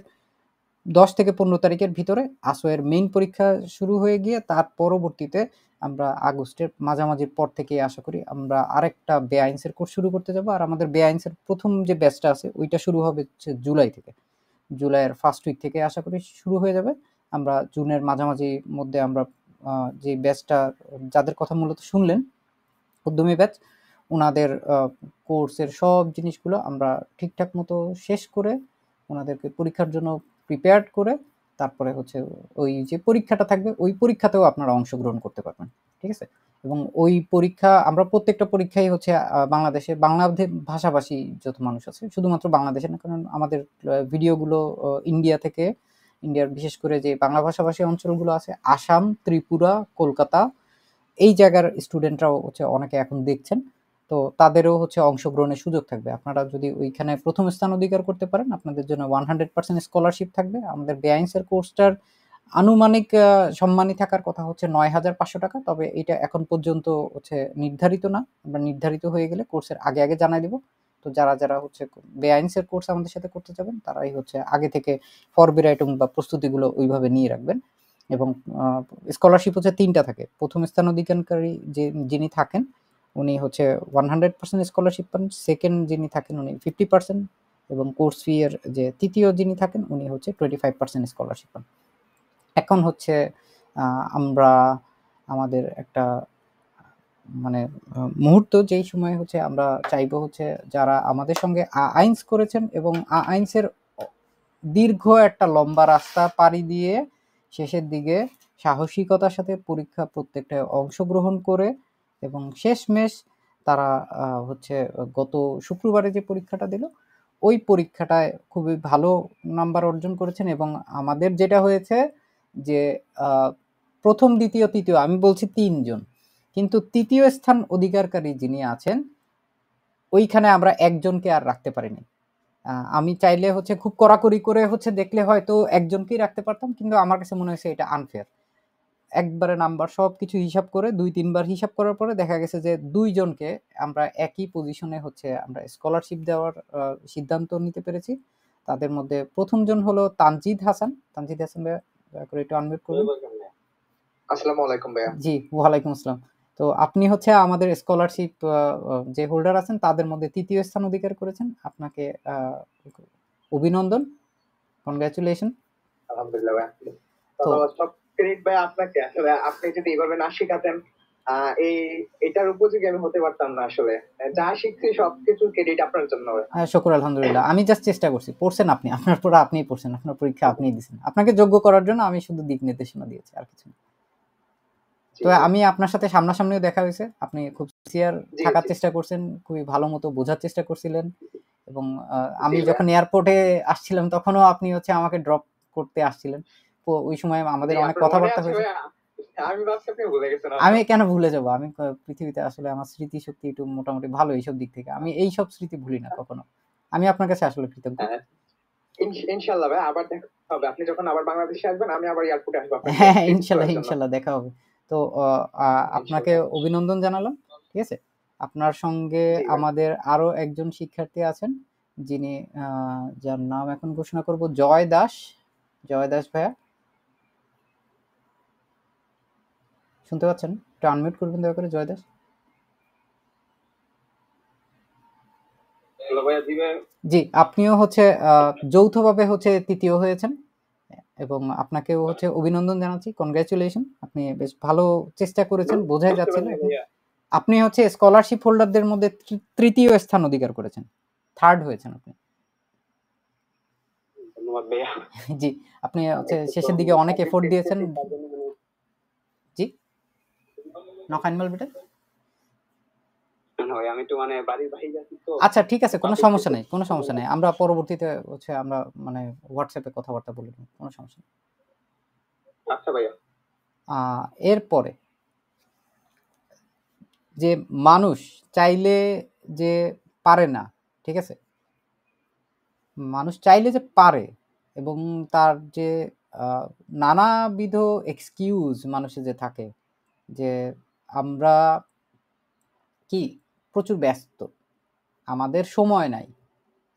10 থেকে 15 তারিখের ভিতরে। আসোয়ের মেইন পরীক্ষা শুরু হয়ে গিয়ে তার পরবর্তীতে আমরা আগস্টের মাঝামাঝির পর থেকে আশা করি আমরা আরেকটা বেআইনসের কোর্স শুরু করতে যাব। আর আমাদের বেআইনসের প্রথম যে ব্যাচটা আছে ওইটা শুরু হবে হচ্ছে জুলাই থেকে। জুলাইয়ের ফার্স্ট উইক থেকে আশা করি শুরু হয়ে যাবে। আমরা জুনের মাঝামাঝি মধ্যে আমরা যে ব্যাচটা যাদের কথা মূলত শুনলেন উদ্যমী ব্যাচ, ওনাদের কোর্সের সব জিনিসগুলো আমরা ঠিকঠাক মতো শেষ করে ওনাদেরকে পরীক্ষার জন্য প্রিপেয়ার্ড করে তারপরে হচ্ছে ওই যে পরীক্ষাটা থাকবে ওই পরীক্ষাতেও আপনারা অংশগ্রহণ করতে পারবেন, ঠিক আছে? এবং ওই পরীক্ষা আমরা প্রত্যেকটা পরীক্ষাই হচ্ছে বাংলাদেশে বাংলা ভাষাভাষী যত মানুষ আছে, শুধুমাত্র বাংলাদেশে না, কারণ আমাদের ভিডিওগুলো ইন্ডিয়া থেকে, ইন্ডিয়ার বিশেষ করে যে বাংলা ভাষাভাষী অঞ্চলগুলো আছে, আসাম, ত্রিপুরা, কলকাতা, এই জায়গার স্টুডেন্টরাও হচ্ছে অনেকে এখন দেখছেন, তো তাদেরও হচ্ছে অংশগ্রহণের সুযোগ থাকবে। আপনারা যদি ওইখানে প্রথম স্থান অধিকার করতে পারেন আপনাদের জন্য 100% স্কলারশিপ থাকবে। আমাদের বেআইনসের কোর্সটার আনুমানিক সম্মানী থাকার কথা হচ্ছে 9,500 টাকা, তবে এটা এখন পর্যন্ত হচ্ছে নির্ধারিত না, আমরা নির্ধারিত হয়ে গেলে কোর্সের আগে আগে জানাই দেবো। তো যারা যারা হচ্ছে বেআইনসের কোর্স আমাদের সাথে করতে যাবেন তারাই হচ্ছে আগে থেকে ফরবিরাইটিং বা প্রস্তুতিগুলো ওইভাবে নিয়ে রাখবেন। এবং স্কলারশিপ হচ্ছে 3টা থাকে। প্রথম স্থান অধিকারী যিনি থাকেন উনি হচ্ছে 100% স্কলারশিপ পান, সেকেন্ড যিনি থাকেন উনি 50%, এবং কোর্স ফি এর যে তৃতীয় যিনি থাকেন উনি হচ্ছে 25% স্কলারশিপ পান। এখন হচ্ছে আমরা আমাদের একটা মানে মুহূর্ত যেই সময় হচ্ছে আমরা চাইবো হচ্ছে যারা আমাদের সঙ্গে আইনস করেছেন এবং আইনসের দীর্ঘ একটা লম্বা রাস্তা পাড়ি দিয়ে শেষের দিকে সাহসিকতার সাথে পরীক্ষা প্রত্যেকটায় অংশগ্রহণ করে এবং শেষমেশ তারা হচ্ছে গত শুক্রবারে যে পরীক্ষাটা দিল ওই পরীক্ষাটায় খুবই ভালো নাম্বার অর্জন করেছেন। এবং আমাদের যেটা হয়েছে যে প্রথম, দ্বিতীয়, তৃতীয়, আমি বলছি 3 জন, কিন্তু তৃতীয় স্থান অধিকারকারী যিনি আছেন ওইখানে আমরা একজনকে আর রাখতে পারিনি। আমি চাইলে হচ্ছে খুব কড়াকড়ি করে হচ্ছে দেখলে হয়তো একজনকেই রাখতে পারতাম, কিন্তু আমার কাছে মনে হয়েছে এটা আনফেয়ার। একবারে নাম্বার সব কিছু হিসাব করে 2-3 বার হিসাব করার পরে দেখা গেছে যে 2 জনকে আমরা একই পজিশনে হচ্ছে আমরা স্কলারশিপ দেওয়ার সিদ্ধান্ত নিতে পেরেছি। তাদের মধ্যে প্রথম জন হলো তানজিদ হাসান। তানজিদ হাসান ভাইয়া দয়া করে একটু আনমিউট করুন। আসসালামু আলাইকুম ভাইয়া। জি, ওয়ালাইকুম আসসালাম। তো আপনি হচ্ছে আমাদের স্কলারশিপ যে হোল্ডার আছেন তাদের মধ্যে 3য় স্থান অধিকার করেছেন। আপনাকে অভিনন্দন, কনগ্রাচুলেশন। আলহামদুলিল্লাহ ভাইয়া। তো সব ক্রেডিট ভাই আপনাকে। আসলে আপনি যদি এইভাবে না শেখাতেন এটার উপযোগী আমি হতে পারতাম না। আসলে যা শিখছি সবকিছু ক্রেডিট আপনার জন্য। হ্যাঁ, শুকর আলহামদুলিল্লাহ। আমি জাস্ট চেষ্টা করছি। পড়ছেন আপনি, আপনার পড়া আপনিই পড়ছেন, আপনার পরীক্ষা আপনিই দিয়েছেন। আপনাকে যোগ্য করার জন্য আমি শুধু দিক নির্দেশনা দিয়েছি, আর কিছু না। তো আমি আপনার সাথে সামনাসামনিও দেখা হয়েছে, আপনি খুব সিনসিয়ার থাকার চেষ্টা করছেন, খুবই ভালো মতো বোঝার চেষ্টা করছিলেন। এবং আমি যখন এয়ারপোর্টে আসছিলাম তখনও আপনি হচ্ছে আমাকে ড্রপ করতে আসছিলেন। তো ওই সময় আমাদের অনেক কথাবার্তা হয়েছে। আমি কেন ভুলে যাব? আমি পৃথিবীতে আসলে আমার স্মৃতি শক্তি একটু মোটামুটি ভালো এইসব দিক থেকে। আমি এইসব স্মৃতি ভুলি না কখনো। আমি আপনার কাছে আসলে কৃতজ্ঞ। ইনশাআল্লাহ ভাই, আবার দেখা হবে। আপনি যখন আবার বাংলাদেশে আসবেন আমি আবার এয়ারপোর্টে আসবো। হ্যাঁ, ইনশাআল্লাহ দেখা হবে। তো আপনাকে অভিনন্দন জানালাম, ঠিক আছে? আপনার সঙ্গে আমাদের আরো একজন শিক্ষার্থী আছেন যিনি যার নাম এখন ঘোষণা করব, জয় দাস। জয় দাস ভাইয়া শুনতে পাচ্ছেন? একটু আনমিউট করবেন দয়া করে, জয় দাস। জি, আপনিও হচ্ছে যৌথভাবে হচ্ছে 3য় হয়েছেন এবং আপনাকেও হচ্ছে অভিনন্দন জানাচ্ছি, কনগ্রাচুলেশন। আপনি বেশ ভালো চেষ্টা করেছেন, বোঝাই যাচ্ছিল। আপনি হচ্ছে স্কলারশিপ হোল্ডারদের মধ্যে 3য় স্থান অধিকার করেছেন, 3rd হয়েছেন আপনি। জি, আপনি হচ্ছে শেষের দিকে অনেক এফোর্ট দিয়েছেন। জি, নখাইনমাল বেটা। আমি তো মানে বাড়ির বাইরে যাচ্ছি তো। আচ্ছা, ঠিক আছে, কোনো সমস্যা নেই, কোনো সমস্যা নেই। আমরা পরবর্তীতে হচ্ছে আমরা মানে হোয়াটসঅ্যাপে কথাবার্তা বলে নেব, কোনো সমস্যা নেই। আচ্ছা ভাইয়া। এরপরে যে মানুষ চাইলে যে পারে না, ঠিক আছে? মানুষ চাইলে যে পারে এবং তার যে নানাবিধ এক্সকিউজ মানুষের যে থাকে, যে আমরা কি প্রচুর ব্যস্ত, আমাদের সময় নাই,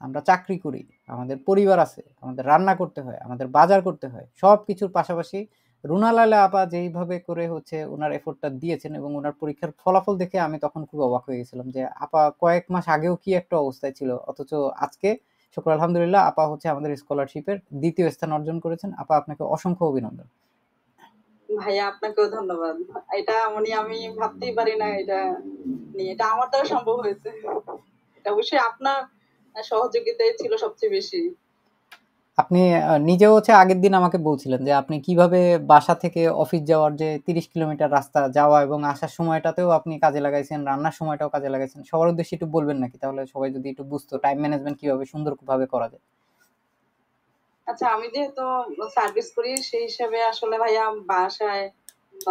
আমরা চাকরি করি, আমাদের পরিবার আছে, আমাদের রান্না করতে হয়, আমাদের বাজার করতে হয়, সব কিছুর পাশাপাশি রুনালালা আপা যেইভাবে করে হচ্ছে ওনার এফোর্টটা দিয়েছেন এবং ওনার পরীক্ষার ফলাফল দেখে আমি তখন খুব অবাক হয়ে গেছিলাম যে আপা কয়েক মাস আগেও কি একটা অবস্থায় ছিল, অথচ আজকে শুকর আলহামদুলিল্লাহ, আপা হচ্ছে আমাদের স্কলারশিপের 2য় স্থান অর্জন করেছেন। আপা আপনাকে অসংখ্য অভিনন্দন। ভাইয়া আপনাকেও ধন্যবাদ। এটা মানে আমি ভাবতেই পারি না এটা নিয়ে, এটা আমার দ্বারা সম্ভব হয়েছে। এটা অবশ্যই আপনার সহযোগিতাই ছিল সবচেয়ে বেশি। আপনি নিজেও হচ্ছে আগের দিন আমাকে বলছিলেন যে আপনি কিভাবে বাসা থেকে অফিস যাওয়ার যে 30 কিলোমিটার রাস্তা যাওয়া এবং আসার সময়টাতেও আপনি কাজে লাগাইছেন, রান্নার সময়টাও কাজে লাগাইছেন। সবার উদ্দেশ্যে একটু বলবেন নাকি? তাহলে সবাই যদি একটু বুঝতো টাইম ম্যানেজমেন্ট কিভাবে সুন্দরভাবে করা যায়। আচ্ছা, আমি যেহেতু সার্ভিস করি সেই হিসাবে আসলে ভাইয়া বাসায়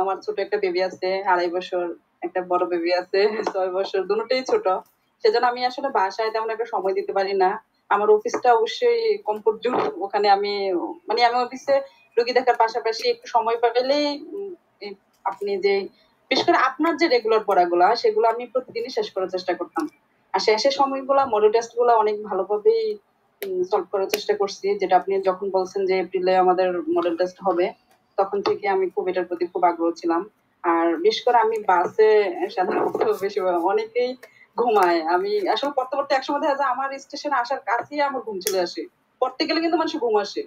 আমার ছোট একটা বেবি আছে, 2.5 বছর, একটা বড় বেবি আছে 6 বছর, দুটোই ছোট। সেজন্য আমি আসলে বাসায় তেমন একটা সময় দিতে পারি না। আমার অফিসটা অবশ্যই কমফোর্ট জোন, ওখানে আমি মানে আমি অফিসে রোগী দেখার পাশাপাশি একটু সময় পেলেই এই আপনি যে বিশেষ করে আপনার যে রেগুলার পড়াগুলা সেগুলো আমি প্রতিদিনই শেষ করার চেষ্টা করতাম। আর শেষের সময়গুলা মডেল টেস্ট গুলা অনেক ভালোভাবেই সলভ করার চেষ্টা করছি, যেটা আপনি যখন বলছেন যে এপ্রিলে আমাদের মডেল টেস্ট হবে তখন থেকে আমি খুব এটার প্রতি খুব আগ্রহ ছিলাম। আর বিশেষ করে আমি বাসে সাধারণত বেশি অনেকেই ঘুমায়, আমি আসলে পড়তে পড়তে একসময় দেখা যায় আমার স্টেশনে আসার কাছেই আমার ঘুম চলে আসে। পড়তে গেলে কিন্তু মানুষের ঘুম আসে,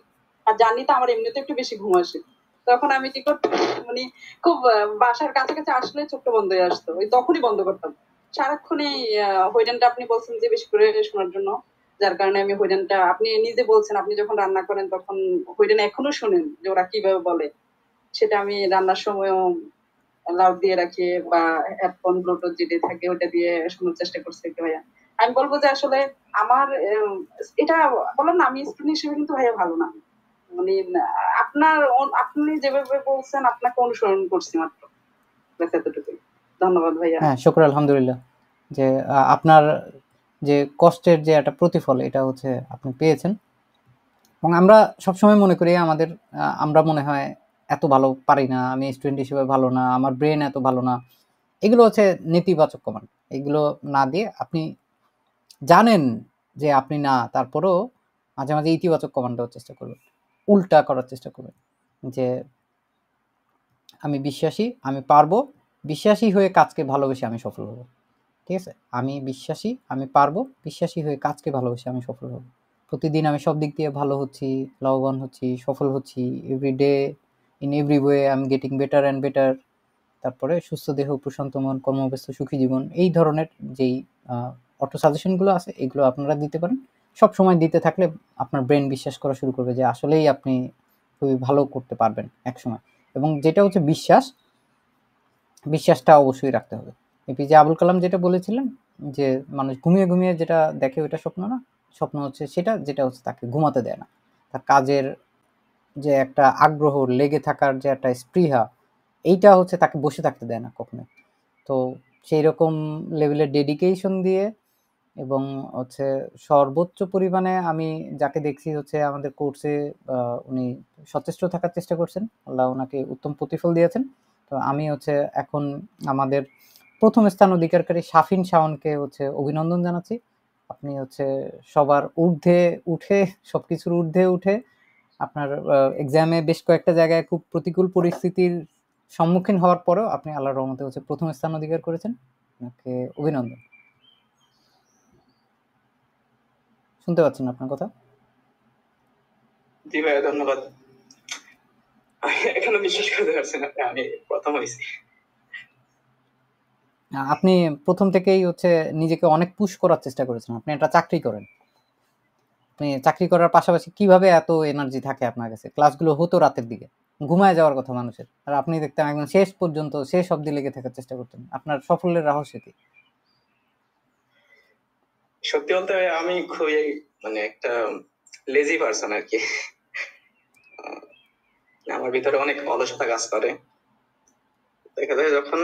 আর জার্নিতে আমার এমনিতে একটু বেশি ঘুম আসে। তখন আমি কি করতাম, মানে খুব বাসার কাছাকাছি আসলে চোখটা বন্ধ হয়ে আসতো, ওই তখনই বন্ধ করতাম। সারাক্ষণই হইডেনটা আপনি বলছেন যে বেশি করে শোনার জন্য, যার কারণে আমি হইডেনটা, আপনি নিজে বলছেন আপনি যখন রান্না করেন তখন হইডেন এখনো শোনেন যে ওরা কিভাবে বলে, সেটা আমি রান্নার সময়ও লাউড দিয়ে রাখি বা হেডফোন ব্লুটুথ যেটা থাকে ওটা দিয়ে শোনার চেষ্টা করছি একটু ভাইয়া। আমি বলবো যে আসলে আমার এটা বললাম না, আমি স্টুডেন্ট হিসেবে কিন্তু ভাইয়া ভালো না, মানে আপনার আপনি যেভাবে বলছেন আপনাকে অনুসরণ করছি মাত্র, ব্যাস এতটুকুই। ধন্যবাদ ভাইয়া। হ্যাঁ, শুকর আলহামদুলিল্লাহ যে আপনার যে কষ্টের যে একটা প্রতিফল এটা হচ্ছে আপনি পেয়েছেন। এবং আমরা সবসময় মনে করি আমাদের আমরা মনে হয় এত ভালো পারি না, আমি স্টুডেন্ট হিসেবে ভালো না, আমার ব্রেন এত ভালো না। এগুলো হচ্ছে নেতিবাচক কমেন্ট। এগুলো না দিয়ে আপনি জানেন যে আপনি না, তারপরেও মাঝে মাঝে ইতিবাচক কমেন্ট দেওয়ার চেষ্টা করবেন, উল্টা করার চেষ্টা করবেন যে আমি বিশ্বাসী, আমি পারবো, বিশ্বাসী হয়ে কাজকে ভালোবেসে আমি সফল হব। ঠিক আছে, আমি বিশ্বাসী, আমি পারবো, বিশ্বাসী হয়ে কাজকে ভালোবেসে আমি সফল হব। প্রতিদিন আমি সব দিক দিয়ে ভালো হচ্ছি, লাভবান হচ্ছি, সফল হচ্ছি, every day in every way I am getting better and better. তারপরে সুস্থ দেহ, প্রশান্ত মন, কর্মব্যস্ত সুখী জীবন, এই ধরনের যেই অটো সাজেশনগুলো আছে এগুলো আপনারা দিতে পারেন। সব সময় দিতে থাকলে আপনার ব্রেন বিশ্বাস করা শুরু করবে যে আসলেই আপনি খুবই ভালো করতে পারবেন এক সময়। এবং যেটা হচ্ছে বিশ্বাসটা অবশ্যই রাখতে হবে। এপিজে আবুল কালাম যেটা বলেছিলেন যে মানুষ ঘুমিয়ে ঘুমিয়ে যেটা দেখে ওইটা স্বপ্ন না, স্বপ্ন হচ্ছে সেটা যেটা হচ্ছে তাকে ঘুমাতে দেয় না। তার কাজের যে একটা আগ্রহ, লেগে থাকার যে একটা স্পৃহা, এইটা হচ্ছে তাকে বসে থাকতে দেয় না কখনো। তো সেই রকম লেভেলের ডেডিকেশন দিয়ে এবং হচ্ছে সর্বোচ্চ পরিমাণে আমি যাকে দেখছি হচ্ছে আমাদের কোর্সে উনি সচেষ্ট থাকার চেষ্টা করছেন, আল্লাহ ওনাকে উত্তম প্রতিফল দিয়েছেন। তো আমি হচ্ছে এখন আমাদের প্রথম স্থান অধিকারকারী শাফিন শাওনকে হচ্ছে অভিনন্দন জানাচ্ছি। আপনি হচ্ছে সবার ঊর্ধ্বে উঠে, সবকিছুর ঊর্ধ্বে উঠে আপনার এক্সামে বেশ কয়েকটা জায়গায় খুব প্রতিকূল পরিস্থিতির সম্মুখীন হওয়ার পরেও আপনি আল্লাহর রহমতে হচ্ছে প্রথম স্থান অধিকার করেছেন। আপনাকে অভিনন্দন। শুনতে পাচ্ছেন আপনার কথা? জি ভাইয়া, ধন্যবাদ। এখনো বিশ্বাস করতে পারছি না আমি প্রথম হয়েছি। আপনি প্রথম থেকেই হচ্ছে নিজেকে অনেক পুশ করার চেষ্টা করেছেন। আপনি একটা চাকরি করেন, আপনি চাকরি করার পাশাপাশি কিভাবে এত এনার্জি থাকে আপনার কাছে? ক্লাসগুলো হতো রাতের দিকে, ঘুমায় যাওয়ার কথা মানুষের, আর আপনি দেখতেন একদম শেষ পর্যন্ত শেষ অবধি লেগে থাকার চেষ্টা করতেন। আপনার সাফল্যের রহস্য কি? সত্যি বলতে আমি খুবই মানে একটা লেজি পারসন আর কি। আমার ভিতরে অনেক অলসতা কাজ করে। দেখা যায় যখন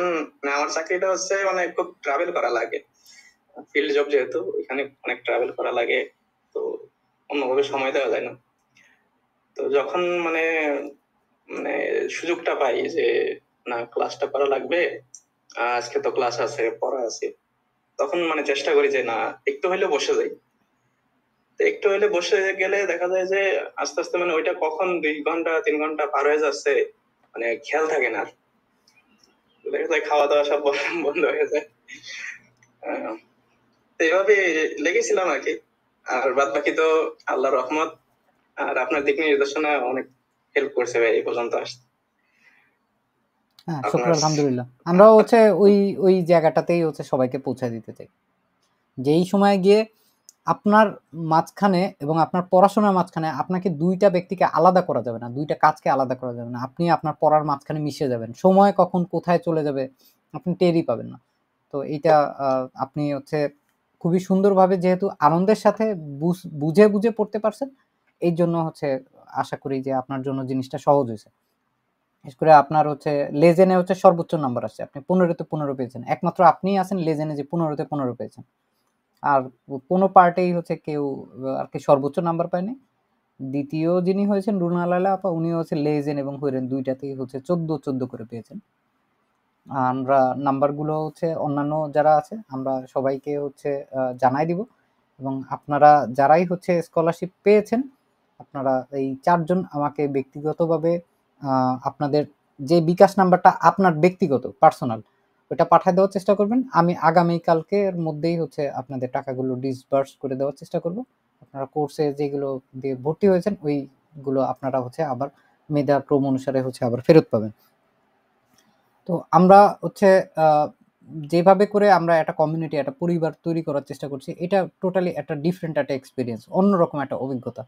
আমার চাকরিটা হচ্ছে মানে খুব ট্রাভেল করা লাগে, ফিল্ড জব যেহেতু ওইখানে অনেক ট্রাভেল করা লাগে, তো অন্যভাবে সময় দেওয়া যায় না। তো যখন মানে মানে সুযোগটা পাই যে না ক্লাসটা করা লাগবে, আজকে তো ক্লাস আছে, পড়া আছে, তখন মানে চেষ্টা করি যে না একটু হইলে বসে যাই। তো একটু হইলে বসে গেলে দেখা যায় যে আস্তে আস্তে মানে ওইটা কখন 2 ঘন্টা 3 ঘন্টা পার হয়ে যাচ্ছে মানে খেয়াল থাকে না আর। দেখা যায় খাওয়া দাওয়া সব বন্ধ হয়ে যায়। তো এইভাবে লেগেছিলাম আর কি। আর বাদ বাকি তো আল্লাহর রহমত আর আপনার দিক নির্দেশনা অনেক হেল্প করছে ভাই এই পর্যন্ত আসতে। হ্যাঁ, শুক্র আপনার আলহামদুলিল্লাহ। আমরাও হচ্ছে ওই জায়গাটাতেই হচ্ছে সবাইকে পৌঁছে দিতে চাই। যেই সময় গিয়ে আপনার মাঝখানে এবং আপনার পড়াশোনার মাঝখানে আপনাকে ২ টা ব্যক্তিকে আলাদা করা যাবে না, ২ টা কাজকে আলাদা করা যাবে না। আপনি আপনার পড়ার মাঝখানে মিশে যাবেন। সময় কখন কোথায় চলে যাবে আপনি টেরই পাবেন না। তো এইটা আপনি হচ্ছে খুবই সুন্দরভাবে যেহেতু আনন্দের সাথে বুঝে, বুঝে পড়তে পারছেন, এইজন্য হচ্ছে আশা করি যে আপনার জন্য জিনিসটা সহজ হইছে। বিশেষ করে আপনার হচ্ছে লেজেনে হচ্ছে সর্বোচ্চ নাম্বার আসছে। আপনি ১৫ তে ১৫ পেয়েছেন। একমাত্র আপনিই আছেন লেজেনে যে ১৫ তে ১৫ পেয়েছেন। আর কোনো পার্টেই হচ্ছে কেউ আরকি সর্বোচ্চ নাম্বার পায়নি। দ্বিতীয় যিনি হয়েছেন রুনা লায়লা আপা, উনিও হচ্ছে লেজেন এবং হুইরেন ২ টাতেই হচ্ছে ১৪ করে পেয়েছেন। আমরা নাম্বারগুলো হচ্ছে অন্যান্য যারা আছে আমরা সবাইকে হচ্ছে জানাই দিব এবং আপনারা যারাই হচ্ছে স্কলারশিপ পেয়েছেন আপনারা এই ৪ জন আমাকে ব্যক্তিগতভাবে আপনাদের যে বিকাশ নাম্বারটা আপনার ব্যক্তিগত পার্সোনাল ওটা পাঠিয়ে দেওয়ার চেষ্টা করবেন। আমি আগামীকালকের মধ্যেই হচ্ছে আপনাদের টাকাগুলো ডিসবার্স করে দেওয়ার চেষ্টা করব। আপনারা কোর্সে যেগুলো দিয়ে ভর্তি হয়েছেন ওইগুলো আপনারা হচ্ছে আবার মেধা ক্রম অনুসারে হচ্ছে আবার ফেরত পাবেন। তো আমরা হচ্ছে যেভাবে করে আমরা একটা কমিউনিটি একটা পরিবার তৈরি করার চেষ্টা করছি এটা টোটালি একটা ডিফারেন্ট একটা এক্সপিরিয়েন্স, অন্যরকম একটা অভিজ্ঞতা।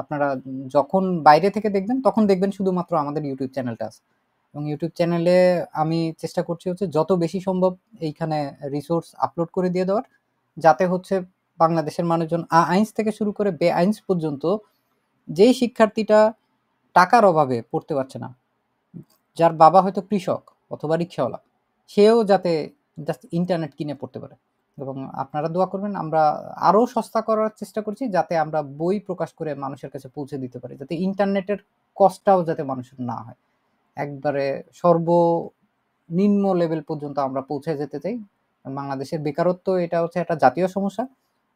আপনারা যখন বাইরে থেকে দেখবেন তখন দেখবেন শুধুমাত্র আমাদের ইউটিউব চ্যানেলটা আছে এবং ইউটিউব চ্যানেলে আমি চেষ্টা করছি হচ্ছে যত বেশি সম্ভব এইখানে রিসোর্স আপলোড করে দিয়ে দেওয়ার, যাতে হচ্ছে বাংলাদেশের মানুষজন আইনস থেকে শুরু করে বেআইনস পর্যন্ত যেই শিক্ষার্থীটা টাকার অভাবে পড়তে পারছে না, যার বাবা হয়তো কৃষক অথবা রিক্সাওয়ালা, সেও যাতে জাস্ট ইন্টারনেট কিনে পড়তে পারে। এবং আপনারা দোয়া করবেন, আমরা আরও সস্তা করার চেষ্টা করছি যাতে আমরা বই প্রকাশ করে মানুষের কাছে পৌঁছে দিতে পারি, যাতে ইন্টারনেটের কষ্টটাও যাতে মানুষের না হয়। একবারে সর্বনিম্ন লেভেল পর্যন্ত আমরা পৌঁছে যেতে চাই। বাংলাদেশের বেকারত্ব এটা হচ্ছে একটা জাতীয় সমস্যা,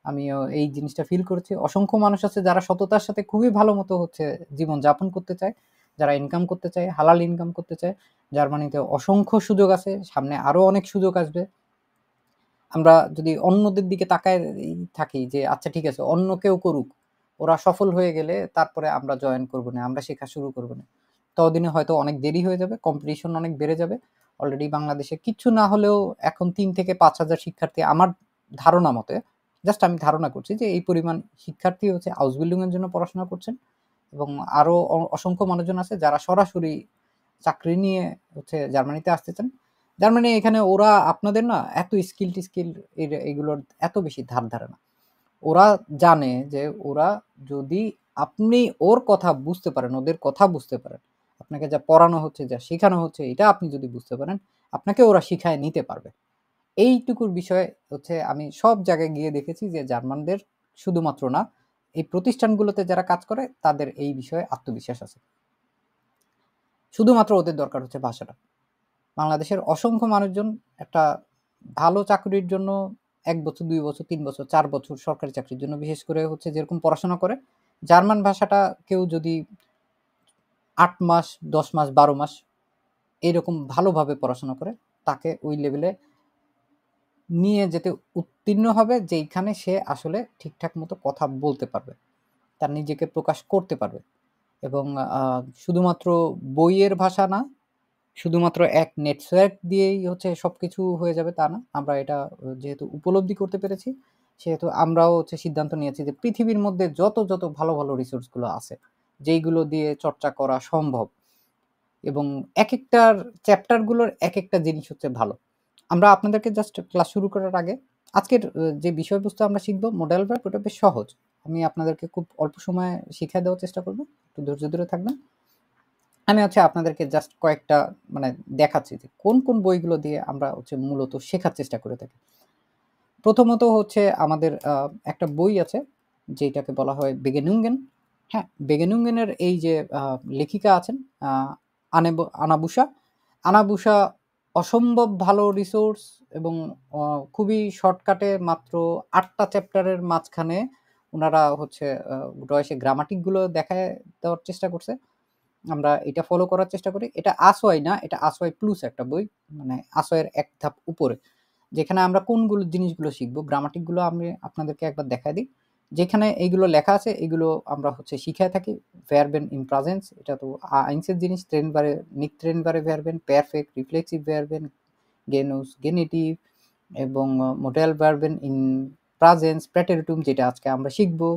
আমিও এই জিনিসটা ফিল করেছি। অসংখ্য মানুষ আছে যারা সততার সাথে খুবই ভালো মতো হচ্ছে জীবনযাপন করতে চায়, যারা ইনকাম করতে চায়, হালাল ইনকাম করতে চায়। জার্মানিতে অসংখ্য সুযোগ আছে, সামনে আরও অনেক সুযোগ আসবে। আমরা যদি অন্যদের দিকে তাকায় থাকি যে আচ্ছা ঠিক আছে অন্য কেউ করুক, ওরা সফল হয়ে গেলে তারপরে আমরা জয়েন করবো না, আমরা শেখা শুরু করবো না, ততদিনে হয়তো অনেক দেরি হয়ে যাবে, কম্পিটিশন অনেক বেড়ে যাবে। অলরেডি বাংলাদেশে কিচ্ছু না হলেও এখন ৩ থেকে ৫,০০০ শিক্ষার্থী, আমার ধারণা মতে, জাস্ট আমি ধারণা করছি যে এই পরিমাণ শিক্ষার্থী হচ্ছে হাউস বিল্ডিং এর জন্য পড়াশোনা করছেন এবং আরও অসংখ্য মানুষজন আছে যারা সরাসরি চাকরি নিয়ে হচ্ছে জার্মানিতে আসতে চান। জার্মানি এখানে ওরা আপনাদের না এত স্কিল এগুলোর এত বেশি ধার ধারে না। ওরা জানে যে ওরা যদি আপনি ওর কথা বুঝতে পারেন, ওদের কথা বুঝতে পারেন, আপনাকে যা পড়ানো হচ্ছে যা শেখানো হচ্ছে এটা আপনি যদি বুঝতে পারেন, আপনাকে ওরা শিখায় নিতে পারবে। এইটুকুর বিষয়ে হচ্ছে আমি সব জায়গায় গিয়ে দেখেছি যে জার্মানদের শুধুমাত্র না, এই প্রতিষ্ঠানগুলোতে যারা কাজ করে তাদের এই বিষয়ে আত্মবিশ্বাস আছে। শুধুমাত্র ওদের দরকার হচ্ছে ভাষাটা। বাংলাদেশের অসংখ্য মানুষজন একটা ভালো চাকরির জন্য ১ বছর, ২ বছর, ৩ বছর, ৪ বছর সরকারি চাকরির জন্য বিশেষ করে হচ্ছে যেরকম পড়াশোনা করে, জার্মান ভাষাটা কেউ যদি ৮ মাস, ১০ মাস, ১২ মাস এরকম ভালোভাবে পড়াশোনা করে, তাকে ওই লেভেলে নিয়ে যেতে উত্তীর্ণ হবে যেইখানে সে আসলে ঠিকঠাক মতো কথা বলতে পারবে, তার নিজেকে প্রকাশ করতে পারবে। এবং শুধুমাত্র বইয়ের ভাষা না, শুধুমাত্র এক নেটওয়ার্ক দিয়েই হচ্ছে সবকিছু হয়ে যাবে তা না। আমরা এটা যেহেতু উপলব্ধি করতে পেরেছি, সেহেতু আমরাও হচ্ছে সিদ্ধান্ত নিয়েছি যে পৃথিবীর মধ্যে যত ভালো ভালো রিসোর্সগুলো আছে, যেইগুলো দিয়ে চর্চা করা সম্ভব এবং একেকটার চ্যাপ্টারগুলোর একেকটা জিনিস হচ্ছে ভালো। আমরা আপনাদেরকে জাস্ট ক্লাস শুরু করার আগে আজকের যে বিষয়বস্তু আমরা শিখবো মডেল ভার্ব, ওটা বেশ সহজ। আমি আপনাদেরকে খুব অল্প সময়ে শিখিয়ে দেওয়ার চেষ্টা করব, একটু ধৈর্য ধরে থাকবেন। আমি হচ্ছে আপনাদেরকে জাস্ট কয়েকটা মানে দেখাচ্ছি যে কোন বইগুলো দিয়ে আমরা হচ্ছে মূলত শেখার চেষ্টা করে থাকি। প্রথমত হচ্ছে আমাদের একটা বই আছে যেটাকে বলা হয় বেগেনুঙ্গেন। হ্যাঁ, বেগেনুঙ্গেনের এই যে লেখিকা আছেন আনাবুসা অসম্ভব ভালো রিসোর্স এবং খুবই শর্টকাটে মাত্র ৮টা চ্যাপ্টারের মাঝখানে ওনারা হচ্ছে ডয়েসে গ্রামাটিকগুলো দেখায় দেওয়ার চেষ্টা করছে। আমরা এটা ফলো করার চেষ্টা করি। এটা আসওয়াই না, এটা আসওয়াই প্লুস একটা বই, মানে আসওয়ের এক ধাপ উপরে, যেখানে আমরা কোনগুলো জিনিসগুলো শিখবো। গ্রামাটিকগুলো আমি আপনাদেরকে একবার দেখাই দিই। যেখানে এইগুলো লেখা আছে এগুলো আমরা হচ্ছে শিখায় থাকি। ভার্বেন ইন প্রেজেন্স, এটা তো আইনসের জিনিস। ট্রেনবারে নিক ট্রেনবারে ভার্বেন, পারফেক্ট, রিফ্লেক্সিভ ভার্বেন, গেনুস, গেনিটিভ এবং মোডাল ভার্বেন ইন প্রেজেন্স, প্রেটেরিটুম যেটা আজকে আমরা শিখবো,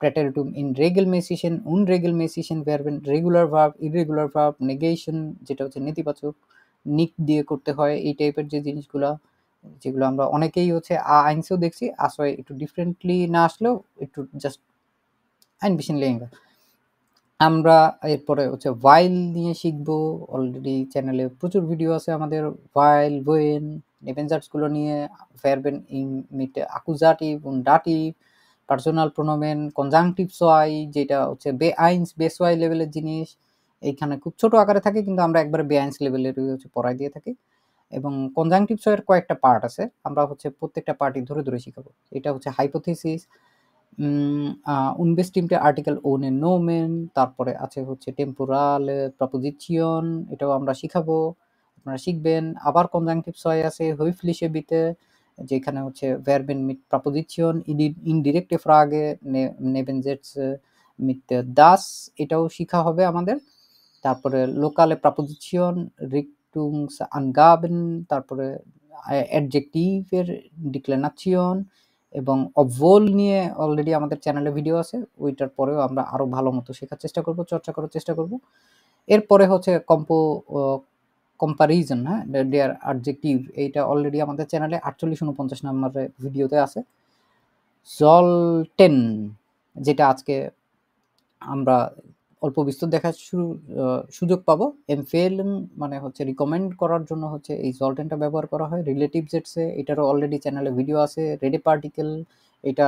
প্রেটেরিটুম ইন রেগেলমেসিশন, উনরেগেলমেসিশন ভার্বেন, regular verb, irregular verb, negation যেটা হচ্ছে নেতিবাচক, নিক দিয়ে করতে হয়, এই টাইপের যে জিনিসগুলা, যেগুলো আমরা অনেকেই হচ্ছে আইনসেও দেখছি, আসলে একটু ডিফারেন্টলি না আসলেও একটু জাস্ট ein bisschen länger। আমরা এরপরে হচ্ছে while নিয়ে শিখবো। অলরেডি চ্যানেলে প্রচুর ভিডিও আছে আমাদের while, when, নেবেনজার্বস গুলো নিয়ে, ভার্বেন ইন mit Akkusativ und Dativ, পার্সোনাল প্রোনোমেন, কনজাংটিভ সয় যেটা হচ্ছে B1 B2 লেভেলের জিনিস, এইখানে খুব ছোট আকারে থাকে কিন্তু আমরা একবারে B1 লেভেলের হচ্ছে পড়াই দিয়ে থাকি। এবং কনজাংটিভ সয়ের কয়েকটা পার্ট আছে, আমরা হচ্ছে প্রত্যেকটা পার্টই ধরে ধরে শিখাবো। এটা হচ্ছে hypothesis, unbestimmte article ohne Nomen, তারপরে আছে হচ্ছে টেম্পোরাল প্রপোজিশন, এটাও আমরা শিখাবো, আপনারা শিখবেন। আবার কনজাংটিভ সয় আছে höfliche Bitte, যেখানে হচ্ছে ভার্বেন মিট প্রপোজিশন, ইনডিরেক্টে ফ্রাগে, নেবেনsätze mit das, এটাও শিখা হবে আমাদের। তারপরে লোকালে প্রপোজিশন, রিক্টুংসআনগাবেন, তারপরে অ্যাডজেক্টিভের ডিক্লিনেশন এবং obwohl নিয়ে অলরেডি আমাদের চ্যানেলে ভিডিও আছে, ওইটার পরেও আমরা আরো ভালো মতো শেখার চেষ্টা করব, চর্চা করার চেষ্টা করব। এরপরে হচ্ছে কম্পারিজন, হ্যাঁ, দেয়ার অ্যাডজেক্টিভ, এইটা অলরেডি আমাদের চ্যানেলে 48-49 নম্বরের ভিডিওতে আছে। sollten, যেটা আজকে আমরা অল্প বিস্তর দেখার সুযোগ পাবো। empfehlen মানে হচ্ছে রিকমেন্ড করার জন্য হচ্ছে এই solltenটা ব্যবহার করা হয়। রিলেটিভ জেটসে এটারও অলরেডি চ্যানেলে ভিডিও আছে। রেডি পার্টিকেল, এটা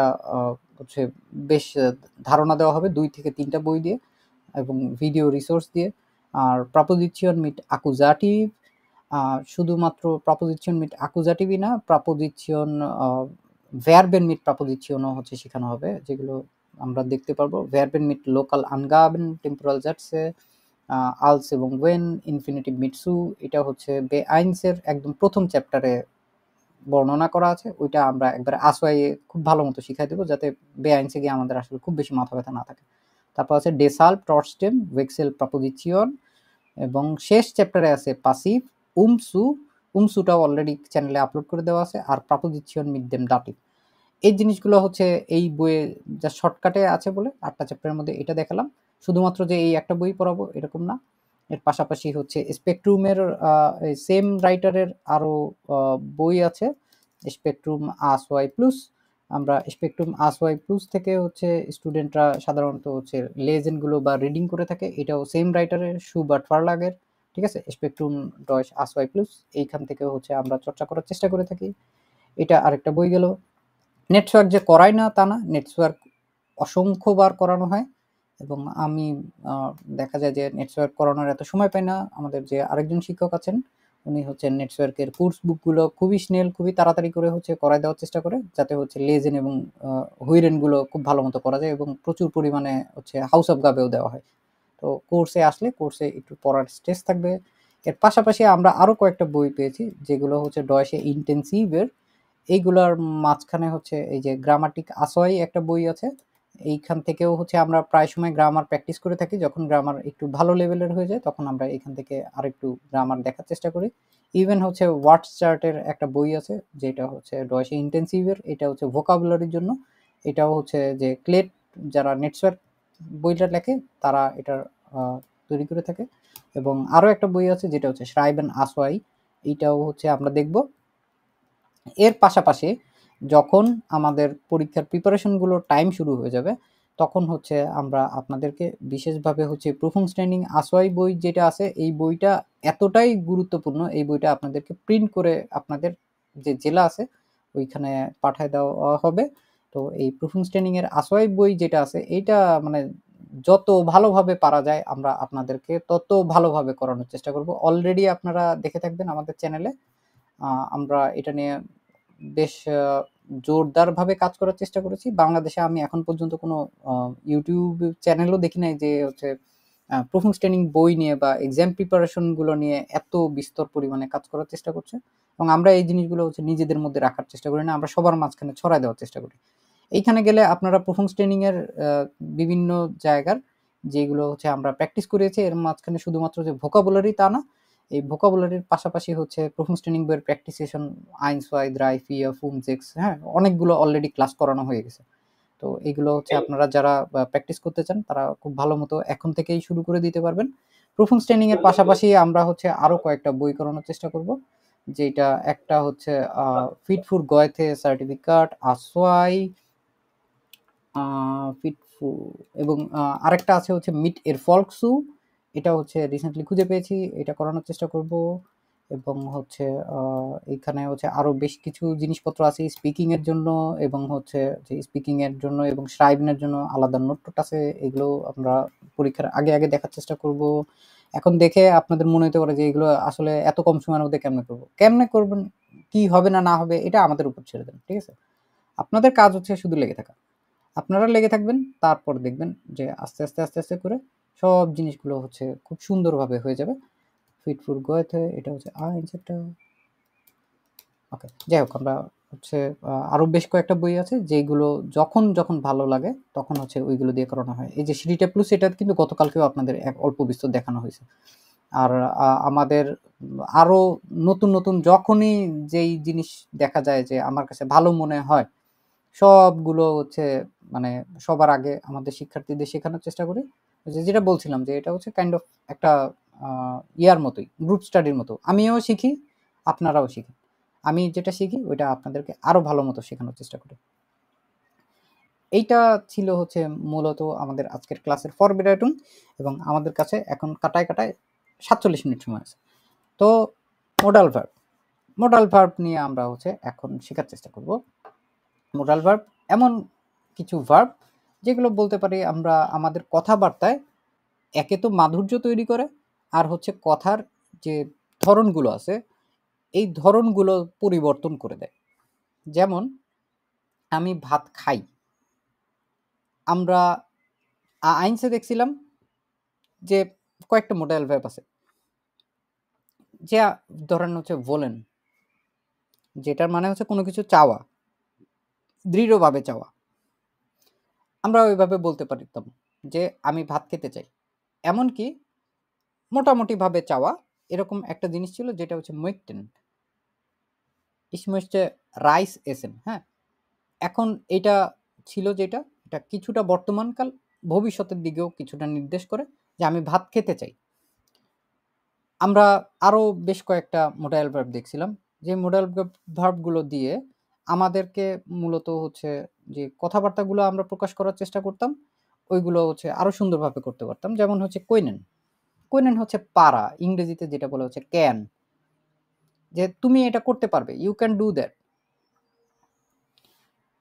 হচ্ছে বেশ ধারণা দেওয়া হবে 2 থেকে 3টা বই দিয়ে এবং ভিডিও রিসোর্স দিয়ে। আর প্রপোজিশন মিট অ্যাকুজাটিভ, শুধুমাত্র প্রপোজিশন মিট অ্যাকুজাটিভই না, প্রপোজিশন ভার্বেন মিট প্রপোজিশনও হচ্ছে শেখানো হবে, যেগুলো আমরা দেখতে পারবো। ভার্বেন মিট লোকাল আনগাবেন, টেম্পোরাল জাটসে, আলস এবং ওয়েন, ইনফিনিটিভ মিট সু, এটা হচ্ছে B1 এর একদম প্রথম চ্যাপ্টারে বর্ণনা করা আছে, ওইটা আমরা একবারে আসওয়াইয়ে খুব ভালো মতো শিখাই দেবো, যাতে B1 গিয়ে আমাদের আসলে খুব বেশি মাথা ব্যথা না থাকে। তারপর আছে ডেসাল্ভ, ট্রটস্টেম, ভেক্সেল প্রপোজিশন এবং শেষ চ্যাপ্টারে আছে পাসিভ, উমসুটাও অলরেডি চ্যানেলে আপলোড করে দেওয়া আছে, আর প্রপোজিশন মিট দেম দাটিভ। এই জিনিসগুলো হচ্ছে এই বইয়ে যা শর্টকাটে আছে বলে 8টা চ্যাপ্টারের মধ্যে এটা দেখালাম। শুধুমাত্র যে এই একটা বই পড়াবো এরকম না, এর পাশাপাশি হচ্ছে স্পেকট্রুমের সেম রাইটারের আরও বই আছে, স্পেকট্রুম আসওয়াই প্লুস। আমরা স্পেকট্রুম আসওয়াই প্লুস থেকে হচ্ছে স্টুডেন্টরা সাধারণত হচ্ছে লেজেন্ডগুলো বা রিডিং করে থাকে, এটাও সেম রাইটারের, সুবার্ট ফার্লাগের, ঠিক আছে। স্পেকট্রুম ডয়স আসওয়াই প্লুস, এইখান থেকে হচ্ছে আমরা চর্চা করার চেষ্টা করে থাকি। এটা আরেকটা বই গেল। নেটওয়ার্ক যে করাই না তা না, নেটওয়ার্ক অসংখ্যবার করানো হয় এবং আমি দেখা যায় যে নেটওয়ার্ক করানোর এত সময় পাই না। আমাদের যে আরেকজন শিক্ষক আছেন উনি হচ্ছে নেটওয়ার্কের কোর্স বুকগুলো খুবই স্নেল, খুবই তাড়াতাড়ি করে হচ্ছে করাই দেওয়ার চেষ্টা করে, যাতে হচ্ছে লেজেন এবং হুইরেনগুলো খুব ভালো মতো করা যায় এবং প্রচুর পরিমাণে হচ্ছে হাউস অফ গাবেও দেওয়া হয়। তো কোর্সে আসলে কোর্সে একটু পড়ার স্ট্রেস থাকবে। এর পাশাপাশি আমরা আরও কয়েকটা বই পেয়েছি যেগুলো হচ্ছে ডয়েসে ইন্টেন্সিভের, এইগুলার মাঝখানে হচ্ছে এই যে গ্রামাটিক আসওয়াই একটা বই আছে, এইখান থেকেও হচ্ছে আমরা প্রায় সময় গ্রামার প্র্যাকটিস করে থাকি। যখন গ্রামার একটু ভালো লেভেলের হয়ে যায় তখন আমরা এখান থেকে আরেকটু গ্রামার দেখার চেষ্টা করি। ইভেন হচ্ছে ওয়ার্ডস চার্টের একটা বই আছে যেটা হচ্ছে ডয়েসে ইন্টেন্সিভের, এটা হচ্ছে ভোকাবুলারির জন্য। এটাও হচ্ছে যে ক্লেট যারা নেটওয়ার্ক বইটা লেখে তারা এটার তৈরি করে থাকে। এবং আরও একটা বই আছে যেটা হচ্ছে শ্রাইবেন আসওয়াই, এইটাও হচ্ছে আমরা দেখব। এর পাশাপাশি যখন আমাদের পরীক্ষার প্রিপারেশনগুলো টাইম শুরু হয়ে যাবে তখন হচ্ছে আমরা আপনাদেরকে বিশেষভাবে হচ্ছে প্রুফুংস্ট্যান্ডিং আসওয়াই বই যেটা আছে, এই বইটা এতটাই গুরুত্বপূর্ণ, এই বইটা আপনাদেরকে প্রিন্ট করে আপনাদের যে জেলা আছে ওইখানে পাঠায় দেওয়া হবে। তো এই প্রুফুংস্ট্যান্ডিং এর আসওয়াই বই যেটা আছে এইটা মানে যত ভালোভাবে পারা যায় আমরা আপনাদেরকে তত ভালোভাবে করানোর চেষ্টা করব। অলরেডি আপনারা দেখে থাকবেন আমাদের চ্যানেলে, আমরা এটা নিয়ে বেশ জোরদারভাবে কাজ করার চেষ্টা করেছি। বাংলাদেশে আমি এখন পর্যন্ত কোনো ইউটিউব চ্যানেলও দেখি নাই যে হচ্ছে প্রুফুংস্ট্যান্ডিং বই নিয়ে বা এক্সাম প্রিপারেশনগুলো নিয়ে এত বিস্তর পরিমাণে কাজ করার চেষ্টা করছে। এবং আমরা এই জিনিসগুলো হচ্ছে নিজেদের মধ্যে রাখার চেষ্টা করি না, আমরা সবার মাঝখানে ছড়াই দেওয়ার চেষ্টা করি। এইখানে গেলে আপনারা পারফরমেন্স ট্রেনিং এর বিভিন্ন জায়গার যেগুলো হচ্ছে আমরা প্র্যাকটিস করেছি এর মাঝখানে শুধুমাত্র যে ভোকাবুলারি তা না, এই ভোকাবুলারির পাশাপাশি হচ্ছে পারফরমেন্স ট্রেনিং বইয়ের প্র্যাকটিস সেশন, আইন সোয়াই দ্রাই ফিয়া ফুমজেক্স, হ্যাঁ অনেকগুলো অলরেডি ক্লাস করানো হয়ে গেছে। তো এইগুলো হচ্ছে আপনারা যারা প্র্যাকটিস করতে চান তারা খুব ভালো মতো এখন থেকেই শুরু করে দিতে পারবেন। পারফরমেন্স ট্রেনিং এর পাশাপাশি আমরা হচ্ছে আরো কয়েকটা বই করানোর চেষ্টা করব, যেটা একটা হচ্ছে ফিট ফর গয়েথে সার্টিফিকেট, আসোয়াই ফিটফু, এবং আরেকটা আছে হচ্ছে মিট এর ফলকসু, এটা হচ্ছে রিসেন্টলি খুঁজে পেয়েছি, এটা করানোর চেষ্টা করব। এবং হচ্ছে এইখানে হচ্ছে আরো বেশ কিছু জিনিসপত্র আছে স্পিকিং এর জন্য, এবং হচ্ছে যে স্পিকিং এর জন্য এবং শ্রাইবেনের জন্য আলাদা নোট আছে, এগুলো আমরা পরীক্ষার আগে আগে দেখার চেষ্টা করব। এখন দেখে আপনাদের মনে হতে পারে যে এগুলো আসলে এত কম সময়ের মধ্যে কেমনে করবেন, কি হবে না না হবে এটা আমাদের উপর ছেড়ে দেন, ঠিক আছে? আপনাদের কাজ হচ্ছে শুধু লেগে থাকা, আপনারা লেগে থাকবেন, তারপর দেখবেন যে আস্তে আস্তে আস্তে আস্তে করে সব জিনিসগুলো হচ্ছে খুব সুন্দরভাবে হয়ে যাবে। ফিট ফর গয়েথে, এটা হচ্ছে আইনসেটটা। ওকে, যাই হোক, আমরা হচ্ছে আরো বেশ কয়েকটা বই আছে যেগুলো যখন যখন ভালো লাগে তখন হচ্ছে ওইগুলো দিয়ে করানো হয়। এই যে সিডিটা প্লুস, এটা কিন্তু গতকালকেও আপনাদের এক অল্প বিস্তর দেখানো হয়েছে। আর আমাদের আরো নতুন নতুন যখনই যেই জিনিস দেখা যায় যে আমার কাছে ভালো মনে হয় সবগুলো হচ্ছে মানে সবার আগে আমাদের শিক্ষার্থীদের শেখানোর চেষ্টা করি। যেটা বলছিলাম যে এটা হচ্ছে কাইন্ড অফ একটা ইয়ার মতোই, গ্রুপ স্টাডির মতো। আমিও শিখি, আপনারাও শিখেন। আমি যেটা শিখি ওইটা আপনাদেরকে আরো ভালো মতো শেখানোর চেষ্টা করি। এইটা ছিল হচ্ছে মূলত আমাদের আজকের ক্লাসের ফরবিরাইটুন, এবং আমাদের কাছে এখন কাটায় 47 মিনিট সময় আছে। তো মোডাল ভার্ব নিয়ে আমরা হচ্ছে এখন শেখার চেষ্টা করব। মোডাল ভার্ব এমন কিছু ভার্ব যেগুলো বলতে পারি আমরা আমাদের কথাবার্তায় একে তো মাধুর্য তৈরি করে, আর হচ্ছে কথার যে ধরনগুলো আছে এই ধরনগুলো পরিবর্তন করে দেয়। যেমন আমি ভাত খাই, আমরা আইনসে দেখছিলাম যে কয়েকটা মোডাল ভার্ব আছে, যা ধরেন হচ্ছে বলেন, যেটার মানে হচ্ছে কোনো কিছু চাওয়া, দৃঢ়ভাবে চাওয়া। আমরা ওইভাবে বলতে পারতাম যে আমি ভাত খেতে চাই। এমনকি মোটামুটিভাবে চাওয়া এরকম একটা জিনিস ছিল যেটা হচ্ছে möchten, ich möchte রাইস এসেন। হ্যাঁ, এখন এটা ছিল যেটা এটা কিছুটা বর্তমানকাল, ভবিষ্যতের দিকেও কিছুটা নির্দেশ করে যে আমি ভাত খেতে চাই। আমরা আরো বেশ কয়েকটা মোডাল ভার্ব দেখছিলাম, যে মোডাল ভার্বগুলো দিয়ে আমাদেরকে মূলত হচ্ছে যে কথাবার্তাগুলো আমরা প্রকাশ করার চেষ্টা করতাম, ওইগুলো হচ্ছে আরো সুন্দরভাবে করতে পারতাম। যেমন হচ্ছে কোয়েনেন হচ্ছে পারা, ইংরেজিতে যেটা বলা হচ্ছে ক্যান, যে তুমি এটা করতে পারবে, ইউ ক্যান ডু দ্যাট।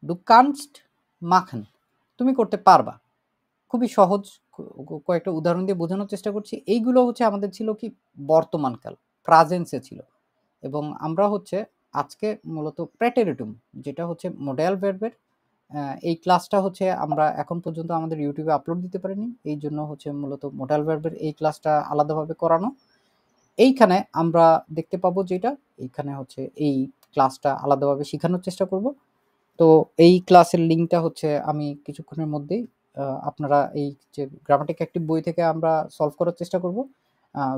ডু কানস্ট মাখন, তুমি করতে পারবা। খুবই সহজ কয়েকটা উদাহরণ দিয়ে বোঝানোর চেষ্টা করছি। এইগুলো হচ্ছে আমাদের ছিল কি বর্তমানকাল, প্রাজেন্সে ছিল। এবং আমরা হচ্ছে আজকে মূলত প্রেটেরিটুম, যেটা হচ্ছে মোডাল ভার্বের, এই ক্লাসটা হচ্ছে আমরা এখন পর্যন্ত আমাদের ইউটিউবে আপলোড দিতে পারিনি, এই জন্য হচ্ছে মূলত মোডাল ভার্বের এই ক্লাসটা আলাদাভাবে করানো। এইখানে আমরা দেখতে পাবো যেটা এইখানে হচ্ছে এই ক্লাসটা আলাদাভাবে শেখানোর চেষ্টা করব। তো এই ক্লাসের লিঙ্কটা হচ্ছে আমি কিছুক্ষণের মধ্যেই আপনারা এই যে গ্রামাটিক অ্যাক্টিভ বই থেকে আমরা সলভ করার চেষ্টা করব।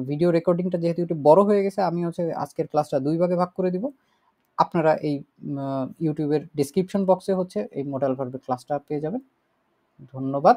ভিডিও রেকর্ডিংটা যেহেতু একটু বড় হয়ে গেছে, আমি হচ্ছে আজকের ক্লাসটা 2 ভাগে ভাগ করে দিব। আপনারা এই ইউটিউবের ডেসক্রিপশন বক্সে হচ্ছে এই মোডাল ভার্বের ক্লাসটা পেয়ে যাবেন। ধন্যবাদ।